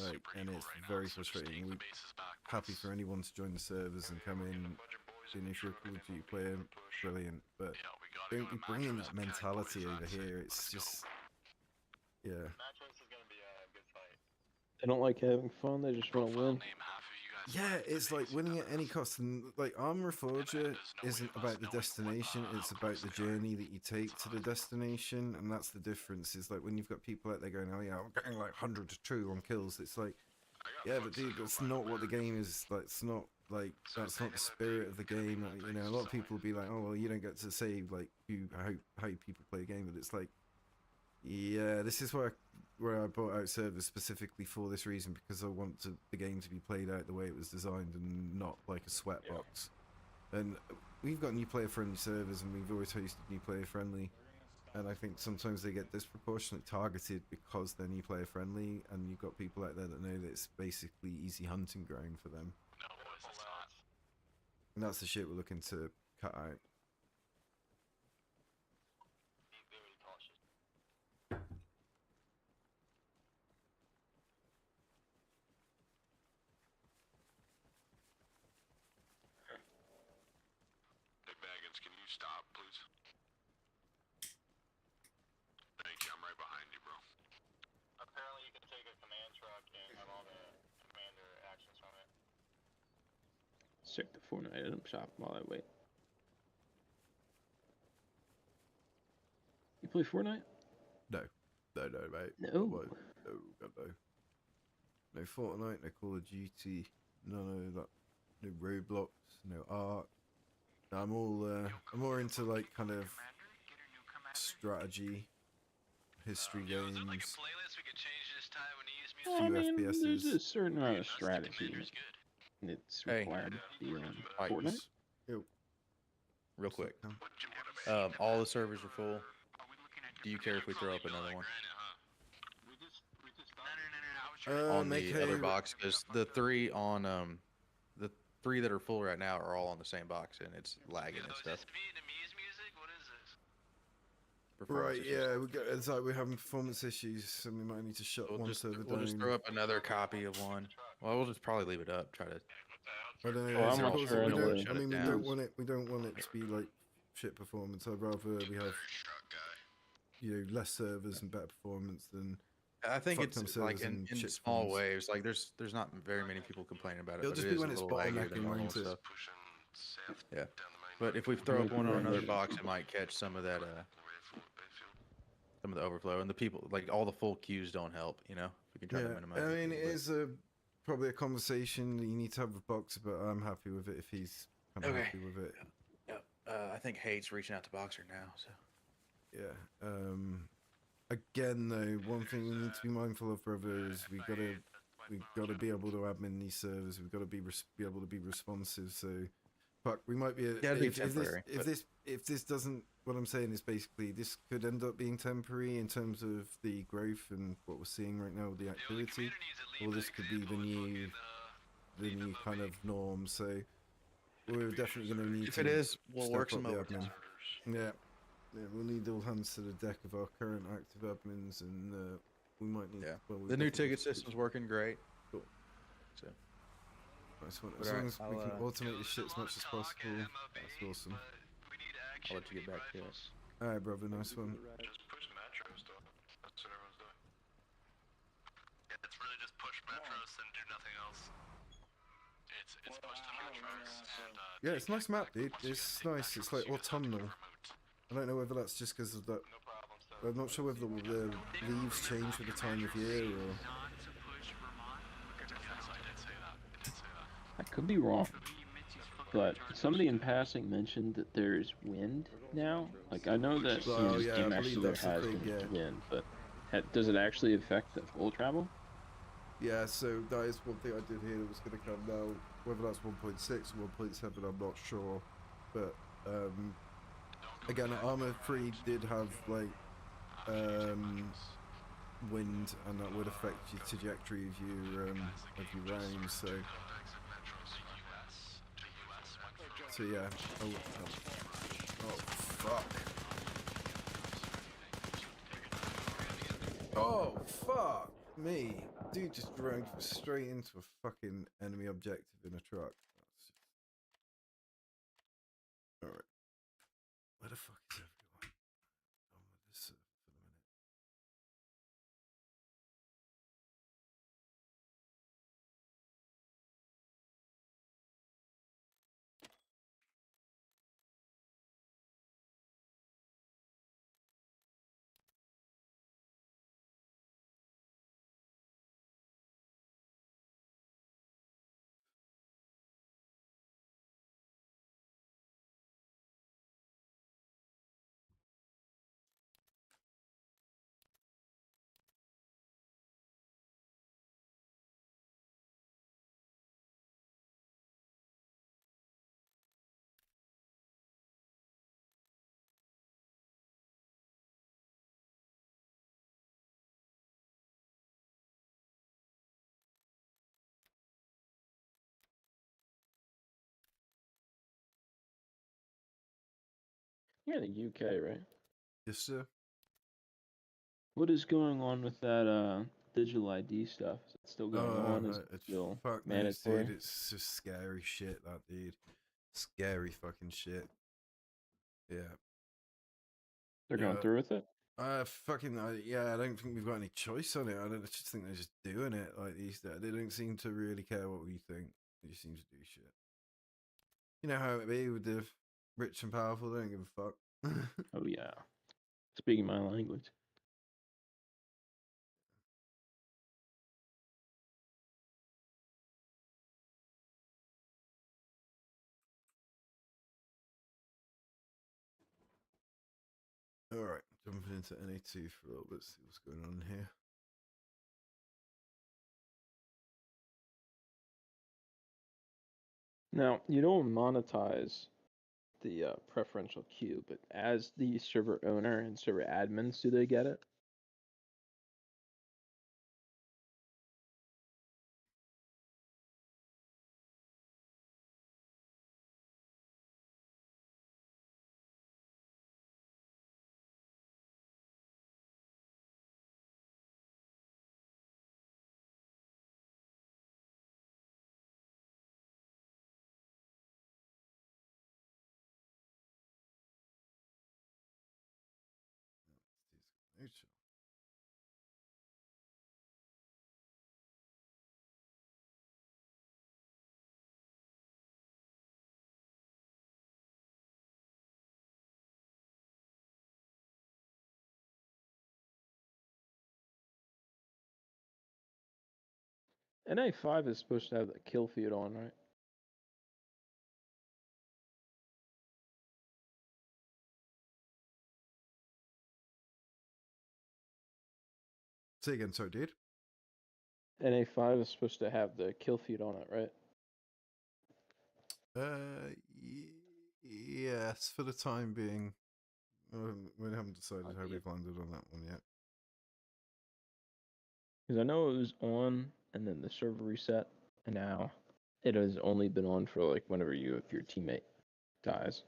like, and it's very frustrating. We're happy for anyone to join the servers and come in, and if you're a Call of Duty player, brilliant, but don't be bringing that mentality over here. It's just, yeah. They don't like having fun, they just want to win. Yeah, it's like winning at any cost, and like Arma Reforger isn't about the destination, it's about the journey that you take to the destination, and that's the difference. Is like when you've got people out there going, oh yeah, I'm getting like 100 to 2 on kills, it's like, yeah, but dude, that's not what the game is. Like, it's not like, that's not the spirit of the game. Like, you know, a lot of people will be like, oh well, you don't get to say like how people play a game, but it's like, yeah, this is where I brought out servers specifically for this reason, because I want the game to be played out the way it was designed and not like a sweatbox. And we've got new player-friendly servers, and we've always hosted new player-friendly. And I think sometimes they get disproportionately targeted because they're new player-friendly, and you've got people out there that know that it's basically easy hunting ground for them. No, boys, it's not. And that's the shit we're looking to cut out. Be very cautious. Hey, Baggins, can you stop, please? Thank you, I'm right behind you, bro. Apparently you can take a command truck and have all the commander actions from it. Check the Fortnite item shop while I wait. You play Fortnite? No, mate. No. What? No, God, no. No Fortnite, no Call of Duty, none of that. No Roblox, no Ark. No, I'm more into like kind of strategy, history games. Is there like a playlist we could change this time when you use Well, I music? mean, there's a FPSs. certain amount of That's the strategy Commander's good. it's Hey. required to be on Pikes, Fortnite. Yo, real quick. What you want to All the servers are full. Do you care if we throw up another one on make the other a- box? Because the three on the three that are full right now are all on the same box and it's lagging and Is stuff. this Vietnamese music? What is this? Right, Performance issues. yeah, it's like we're having performance issues, and we might need to shut We'll one just server we'll down. just throw up another copy of one. Well, we'll just probably leave it up. Try to. I don't know. Oh, it's I'm not because sure we anyway. don't. I Shut mean, it we down. don't want it. We don't want it to be like shit performance. I'd rather we have, less servers and better performance than. I think Fuck them it's like servers and in shit small phones. waves. Like there's not very many people complaining about it. It'll But just it be is when a it's little laggier than bottlenecking, normal won't it? stuff. pushing Seth Yeah. down the main But if we throw up one on another Right. box, it might catch some of that some of the overflow. And the people, like all the full queues, don't help. You know, if we can try to Yeah, minimize. I mean, it it is probably a conversation that you need to have with Boxer, but I'm happy with it if he's kind of Okay. happy with it. Yep. I think Hate's reaching out to Boxer now. So. Yeah. Again, though, one thing we need to be mindful of, brother, is we gotta be able to admin these servers. We've got to be able to be responsive. So, fuck, we might be. Gotta be temporary, If this doesn't, what I'm saying is basically this could end up being temporary in terms of the growth and what we're seeing right now with the activity, or this could be the new kind of norm. So, we're definitely going to need. If it is, we'll work step some up the overtime. admin. Yeah. Yeah, we'll need all hands to the deck of our current active admins, and we might need. Yeah. Well, we The new definitely- ticket system's working great. Cool. So. Nice one. But As alright, long as we can I'll, automate this shit as much as possible, that's awesome. I'll let you get back to us. All right, brother. Nice one. Just push metros, though. That's what everyone's doing. Yeah, it's really just push metros and do nothing else. It's push the metros and Yeah, it's a nice map, dude. It's nice. It's like autumnal. I don't know whether that's just because of that. I'm not sure whether the leaves change with the time of year or. I could be wrong, but somebody in passing mentioned that there's wind now. Like, I know that Oh, this yeah, I game believe actually there that's the has thing, been yeah. wind, but does it actually affect the full travel? Yeah, so that is one thing I did hear that was going to come now. Whether that's 1.6 or 1.7, I'm not sure. But again, Arma 3 did have like wind, and that would affect your trajectory of your rounds. So yeah. Oh fuck. Oh fuck me. Dude just drove straight into a fucking enemy objective in a truck. Alright. Where the fuck is everyone? You're in the UK, right? Yes, sir. What is going on with that digital ID stuff? Is it still going on? Is it It's still fuck knows, mandatory? dude. It's just scary shit, that dude. Scary fucking shit. Yeah. They're going through with it? Yeah, I don't think we've got any choice on it. I just think they're just doing it like these days. They don't seem to really care what we think. They just seem to do shit. You know how it be with the rich and powerful, they don't give a fuck. Oh yeah. Speaking my language. Alright, jumping into NA2 for a little bit, see what's going on here. Now, you don't monetize the preferential queue, but as the server owner and server admins, do they get it? Neutral. NA5 is supposed to have the kill feed on, right? Say again, sorry, dude. NA5 is supposed to have the kill feed on it, right? Yes, for the time being. We haven't decided how we've landed on that one yet. Because I know it was on, and then the server reset, and now it has only been on for like whenever if your teammate dies.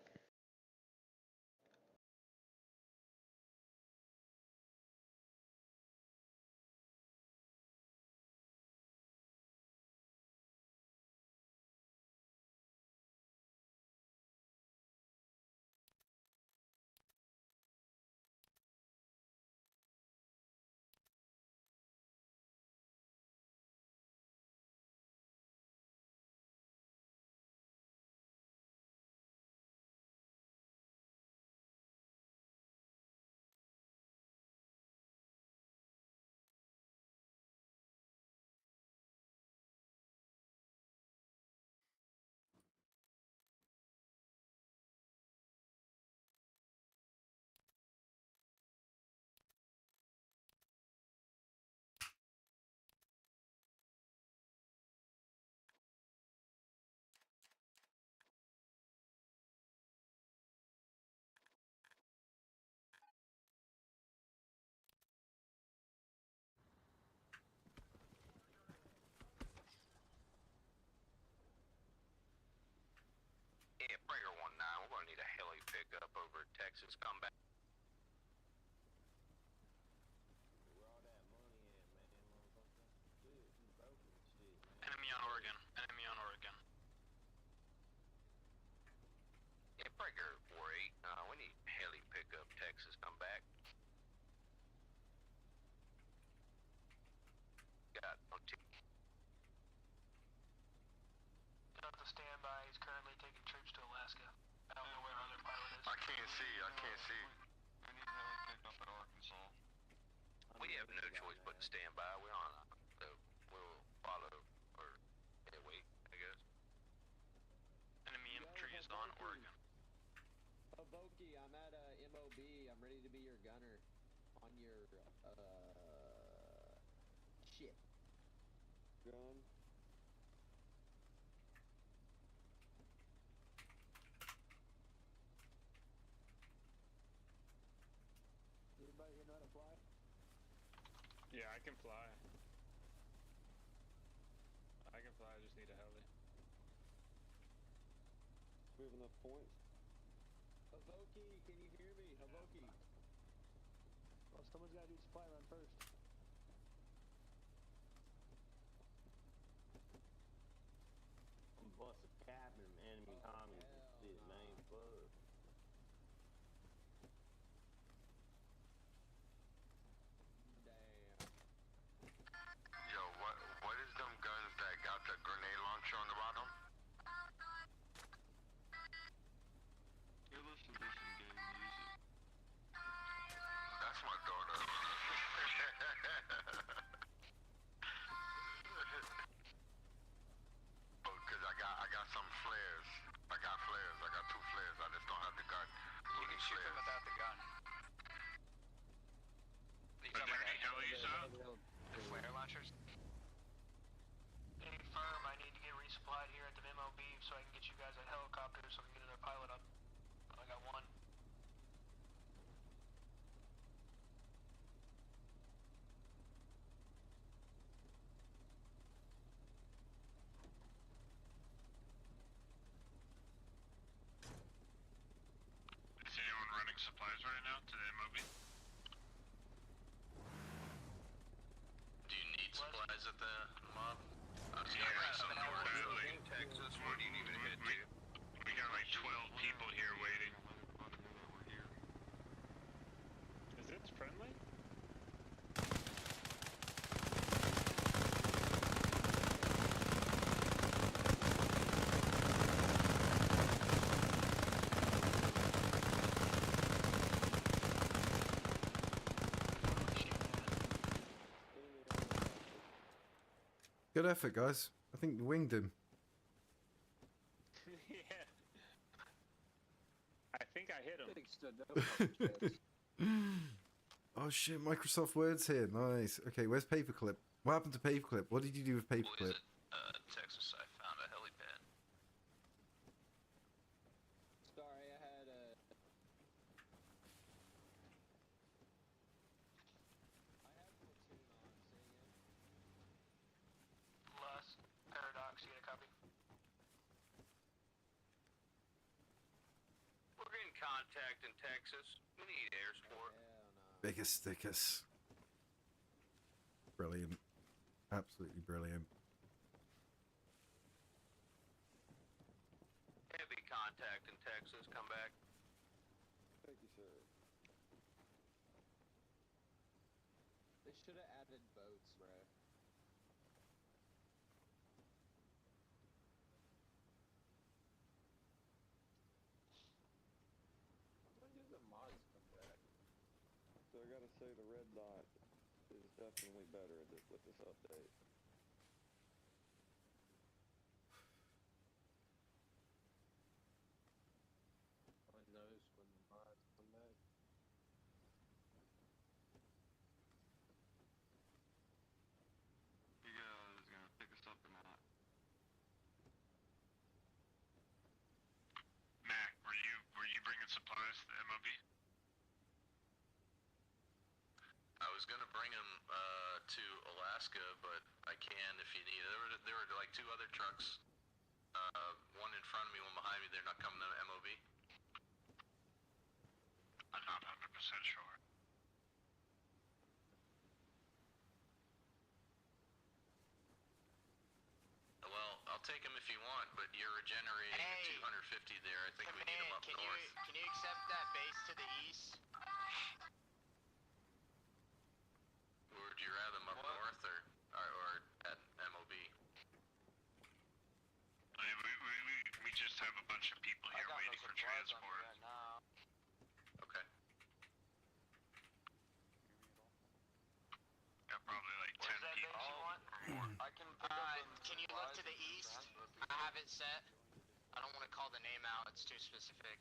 Yeah, Breaker 1-9, we're gonna need a heli pickup over at Texas. Come back. Enemy on Oregon. Enemy on Oregon. Yeah, Breaker 4-8, we need heli pickup Texas. Come back. Got OT. Delta standby. He's currently taking troops to Alaska. I don't know where our other pilot is. I can't see. We need heli pickup at Arkansas. We have no choice but to stand by. We're on so we'll follow or wait, I guess. Enemy infantry is on Oregon. Boki, I'm at MOB. I'm ready to be your gunner on your shit. Gun. Anybody here know how to fly? Yeah, I can fly. I can fly, I just need a heli. We have enough points. Havoki, can you hear me? Havoki. Well, someone's got to do supply run first. I'm busting capping enemy Tommy. Shit, man, fuck. Damn. Yo, what is them guns that got the grenade launcher on the bottom? Hey, listen, gang, use it. That's my daughter. Because I got some flares. I got flares. I got 2 flares. I just don't have the gun. You can shoot them without the gun. You Are there any helis out? the flare launchers? Hey, firm, I need to get resupplied here at the MOB so I can get you guys a helicopter so we can get another pilot up. I got one. Is anyone running supplies right now to the MOB? Do you need supplies at the mob? Badly. Texas, where do you need me to head to? We got like 12 people here waiting. Is it friendly? Good effort, guys. I think you winged him. Yeah. I think I hit him. Big stood up on the chest. Oh shit, Microsoft Word's here. Nice. Okay, where's Paperclip? What happened to Paperclip? What did you do with Paperclip? Texas, I found a helipad. Sorry, I had a. I had platoon on, say again. Last Paradox, you get a copy? We're in contact in Texas. We need air support. Hell no. Biggest stickers. Brilliant. Absolutely brilliant. Heavy contact in Texas. Come back. Thank you, sir. They should have added boats, bro. When do the mods come back? So I gotta say the red dot is definitely better with this update. Who knows when the mods come back? You guys gonna pick us up or not? Mac, were you bringing supplies to the MOB? I was gonna bring him to Alaska, but I can if you need. There were like 2 other trucks. One in front of me, one behind me. They're not coming to MOB. I'm not 100% sure. Well, I'll take him if you want, but you're regenerating Hey, at 250 there. I think we need him Command, up north. can you accept that base to the east? Would you rather him up north or at MOB? I mean, we just have a bunch of people here waiting for transport. Okay. Got probably like 10 people. I can Can you look to the east? I have it set. I don't want to call the name out, it's too specific.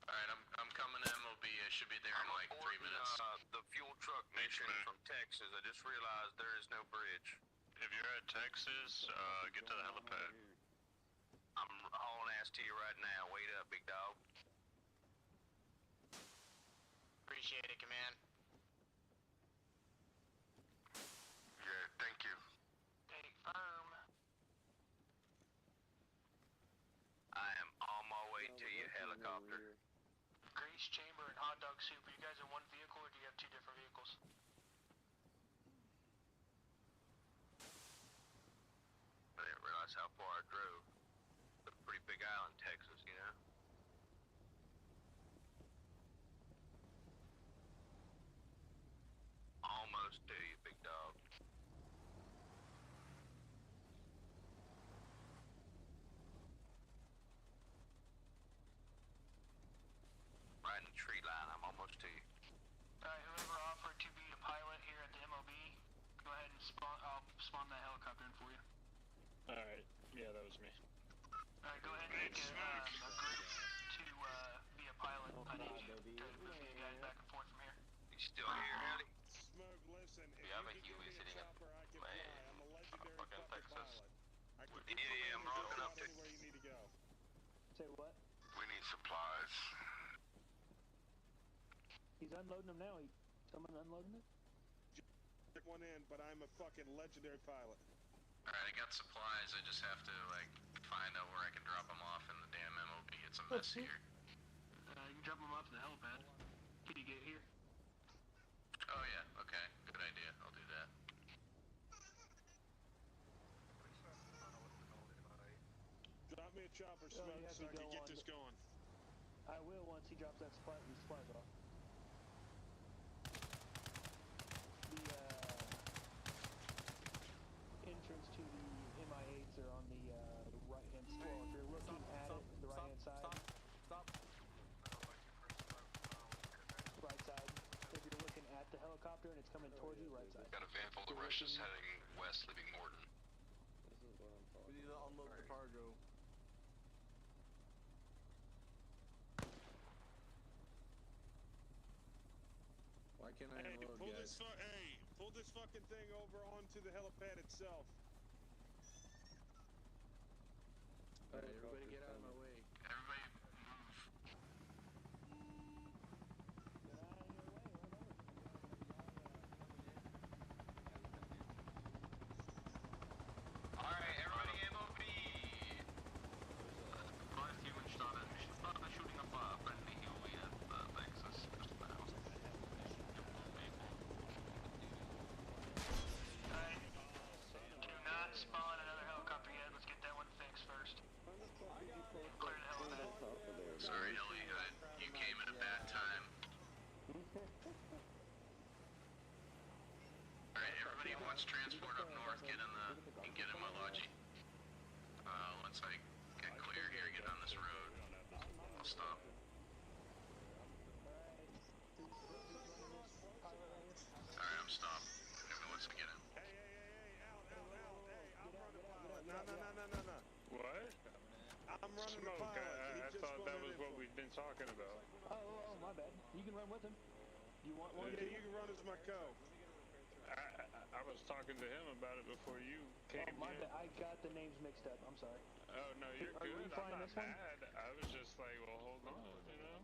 Alright, I'm coming to MOB. I should be there in like 3 minutes. The fuel truck mission from Texas. I just realized there is no bridge. If you're at Texas, get to the helipad. I'm hauling ass to you right now. Wait up, big dog. Appreciate it, Command. Yeah, thank you. Hey, firm. I am on my way to you, helicopter. Beast Chamber and Hot Dog Soup. Are you guys in one vehicle or do you have two different vehicles? I didn't realize how far I drove. It's a pretty big island, Texas, you know? Almost to you, big dog. Right in the tree line, I'm almost to you. Alright, whoever offered to be a pilot here at the MOB, go ahead and I'll spawn that helicopter in for you. Alright, yeah, that was me. Alright, go ahead and make a group to be a pilot. I need you to move you guys back and forth from here. You still here, Haley? Smoke, listen. We have a Huey sitting at fucking Texas. We need him rolling up there. Anywhere you need to go. Say what? We need supplies. He's unloading them now. Someone unloading it? Check one in, but I'm a fucking legendary pilot. Alright, I got supplies. I just have to, like, find out where I can drop them off in the damn MOB. It's a mess here. You can drop them off at the helipad. Can you get here? Oh, yeah. Okay. Good idea. I'll do that. Drop me a chopper, Smoke, so I can get this going. I will once he drops that these supplies off. The entrance to the MI8s are on the right-hand side. Well, if you're looking at it, the right-hand side. Stop. Right side. If you're looking at the helicopter and it's coming towards you, right side. Got a van full of Russians heading west, leaving Morton. This is what I'm talking We need to unload the cargo. Why can't I Hey, unload, guys? pull this fucking thing over onto the helipad itself. Alright, everybody get out of my way. Everybody move. Alright, everybody MOB! Five humans started shooting up a friendly Huey at Texas just now. Alright. Do not spawn another helicopter yet. Let's get that one fixed first. Clear the helipad. Sorry, Ellie. You came at a bad time. Alright, everybody who wants transport up north, get in my logi. Once I get clear here, get on this road. I'll stop. Alright, I'm stopped. Everyone wants to get in. Hey, out. Hey, I'm running the pilot. No. What? I'm running the Smoke, pilot. I thought that was what we've been talking about. Oh, my bad. You can run with him. You want one? Yeah, you can run as my co. I was talking to him about it before you came my in. bad. I got the names mixed up. I'm sorry. Oh, no, you're Are good. we flying I'm not this one? mad. I was just like, well, hold on, you know?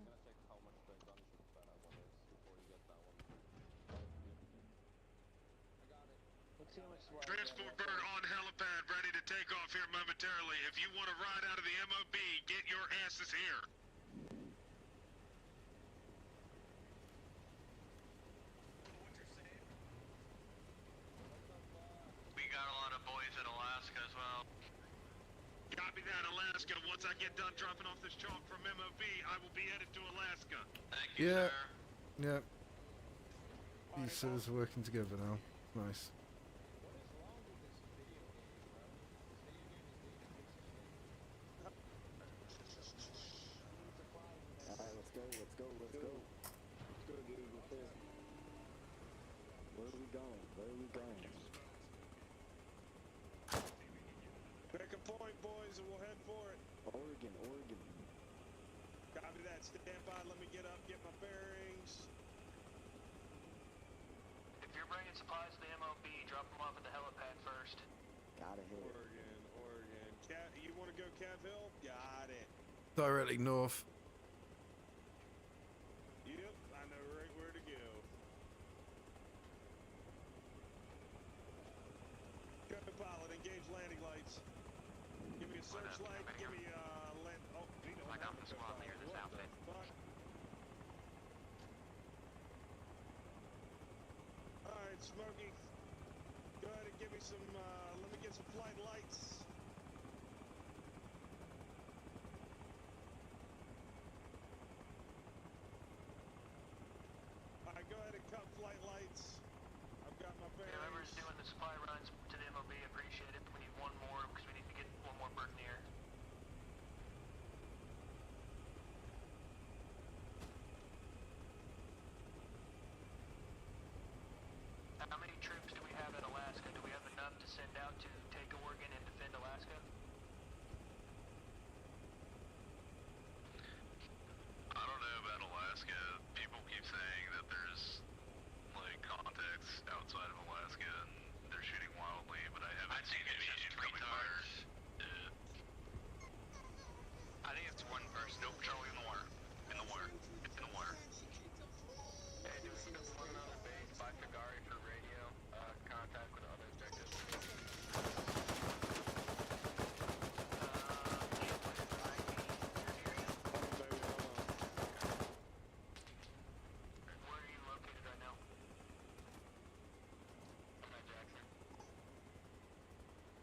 Let's see how much supply. Transport bird on helipad, ready to take off here momentarily. If you want to ride out of the MOB, get your asses here. We got a lot of boys in Alaska as well. Copy that, Alaska. Once I get done dropping off this chalk from MOB, I will be headed to Alaska. Thank you, Yeah. sir. Yep. Pieces are working together now. Nice. Alright, let's go. Let's go, dude. Let's go. Where are we going? Pick a point, boys, and we'll head for it. Oregon. Copy that. Stand by. Let me get up, get my bearings. If you're bringing supplies to the MOB, drop them off at the helipad first. Gotta hit. Oregon. You want to go Cav Hill? Got it. Directly north. Yep, I know right where to go. Co-pilot, engage landing lights. Give me a searchlight. Give me land. Oh, I got the squad leader this outfit. Fuck. Smokey. Go ahead and give me some, let me get some flight lights. Alright, go ahead and cut flight lights. I've got my bearings. Whoever's doing the supply runs to the MOB, appreciate it. We need one more because we need to get one more bird in the air. How many troops do we have in Alaska? Do we have enough to send out to take Oregon and defend Alaska? I don't know about Alaska. People keep saying that there's like contacts outside of Alaska and they're shooting wildly, but I haven't seen any incoming fire. I think it's one person. Nope, Charlie in the water. In the water. It's in the water. Hey, do we have one other base by Figari for radio? Contact with other objectives. Where are you located right now? Jackson.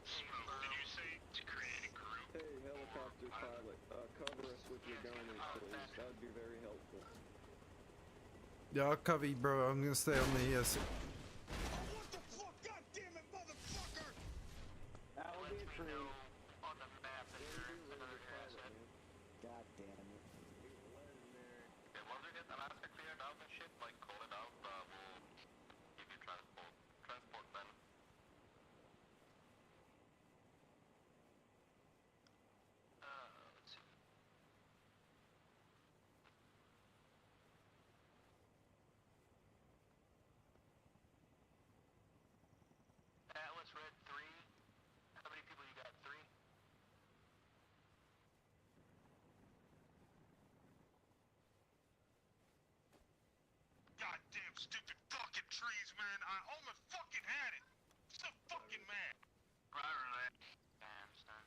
Did you say to create a group? Hey, helicopter pilot, cover us with your gunners, please. That would be very helpful. Yeah, I'll cover you, bro. I'm gonna stay on the What the fuck? God damn it, motherfucker! That would be a tree. On the map that you're another asset. God damn it. Okay, once we get Alaska cleared out and shit, like call it out, we'll give you transport. Transport then. Let's see. Atlas Red 3. How many people you got? 3? Goddamn stupid fucking trees, man. I almost fucking had it. So fucking mad. Right. Damn, son.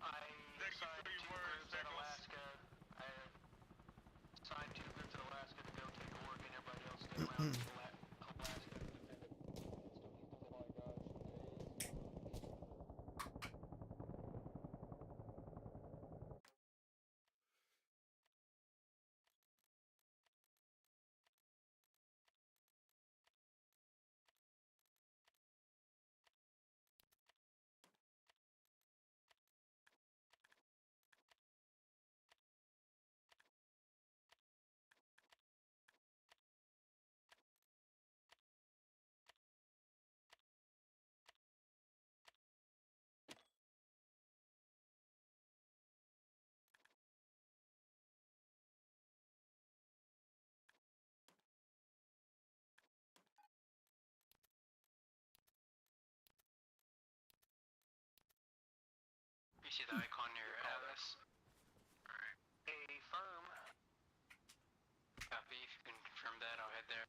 I assigned 2 groups at Alaska. I assigned 2 groups at Alaska to go take Oregon. Everybody else stay around Alaska. You see the icon near Atlas? Alright. A firm. Copy. If you can confirm that, I'll head there.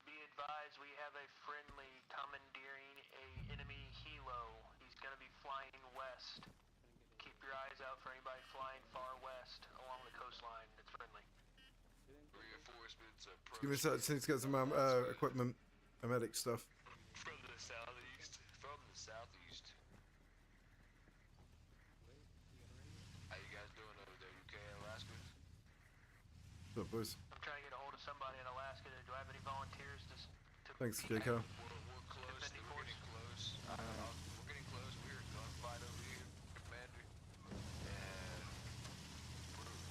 Be advised, we have a friendly commandeering a enemy helo. He's gonna be flying west. Keep your eyes out for anybody flying far west along the coastline. It's friendly. Reinforcements approach. Give me a sec. Just need to get some equipment, medic stuff. From the southeast. How you guys doing over there? UK, Alaska? What's up, boys? I'm trying to get a hold of somebody in Alaska. Do I have any volunteers to Thanks, Jaco. We're close. We're getting close. We're getting close. We hear a gunfight over here, Commander. And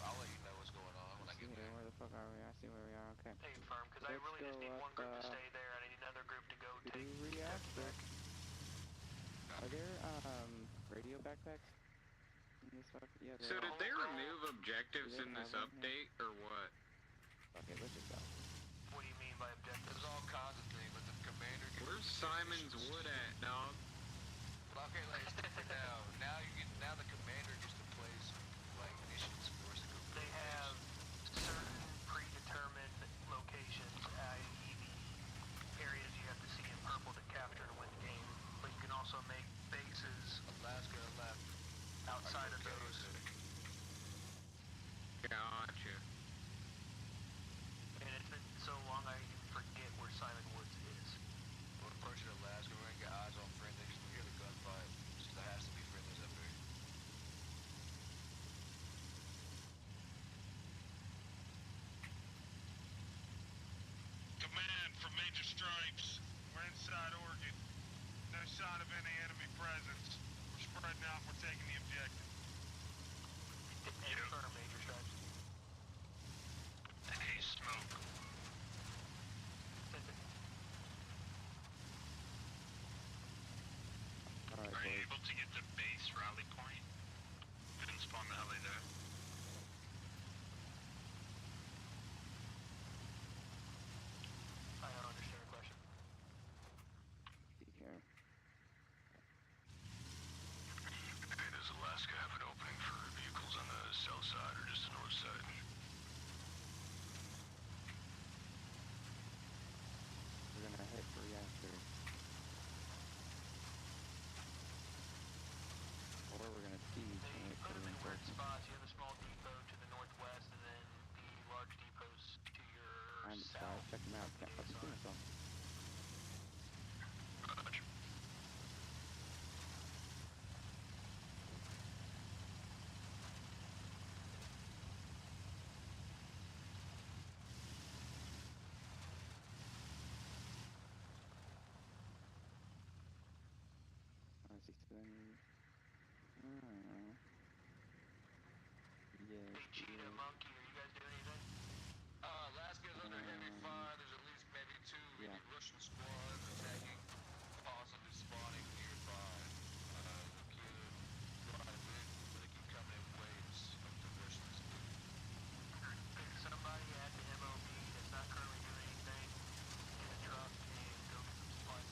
I'll let you know what's going on when I get there. Where the fuck are we? I see where we are. Okay. Hey, firm, because I really just need one group to stay there. I need another group to go take reactor. Are there radio backpacks? Yeah, So did they remove objectives in this update, or what? Okay, let's just go. What do you mean by objectives? There's all kinds of things, but the commander can... Where's Simon's Wood at, dog? Well, okay, like, for now the commander gets to place, like, missions for us to go They have certain predetermined locations, i.e. the areas you have to see in purple to capture to win the game. But you can also make bases Alaska left. outside of those. Gotcha. And it's been so long I even forget where Simon Woods is. We're approaching Alaska, we're gonna get eyes on friendlies, we hear the gunfight, so there has to be friendlies up there. Command from Major Stripes. We're inside Oregon. No sign of any enemy presence. We're spreading out, we're taking the objective. Confirm, Major Stripes. Hey, smoke. Alright, Are you boys. able to get the base rally point? Didn't spawn the heli there. I don't understand your question. See here. Hey, does Alaska have an opening for vehicles on the south side or just the north side? We're gonna hit for reactor. Or we're gonna siege They and wait put for them in weird reinforcements. spots. You have a small depot to the northwest, and then the large depots to your I'm south. check them out. Can't fucking see myself. Roger. I see seven. Yes. Hey, Cheetah, Monkey, are you guys doing anything? Alaska's under heavy fire. There's at least maybe two Russian squads attacking, possibly spawning nearby. Look here, quite a bit. They keep coming in waves of the Russians. Pick somebody at the MOB that's not currently doing anything, get a truck, and go get some supplies.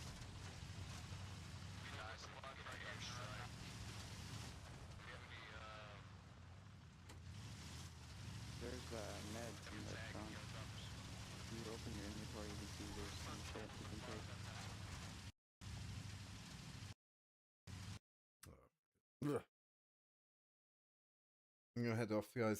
Nice, supply for airstrike. Do you have any, There's meds in the trunk. If you open your inventory, you can see there's some shit you can take. I'm gonna head off, guys.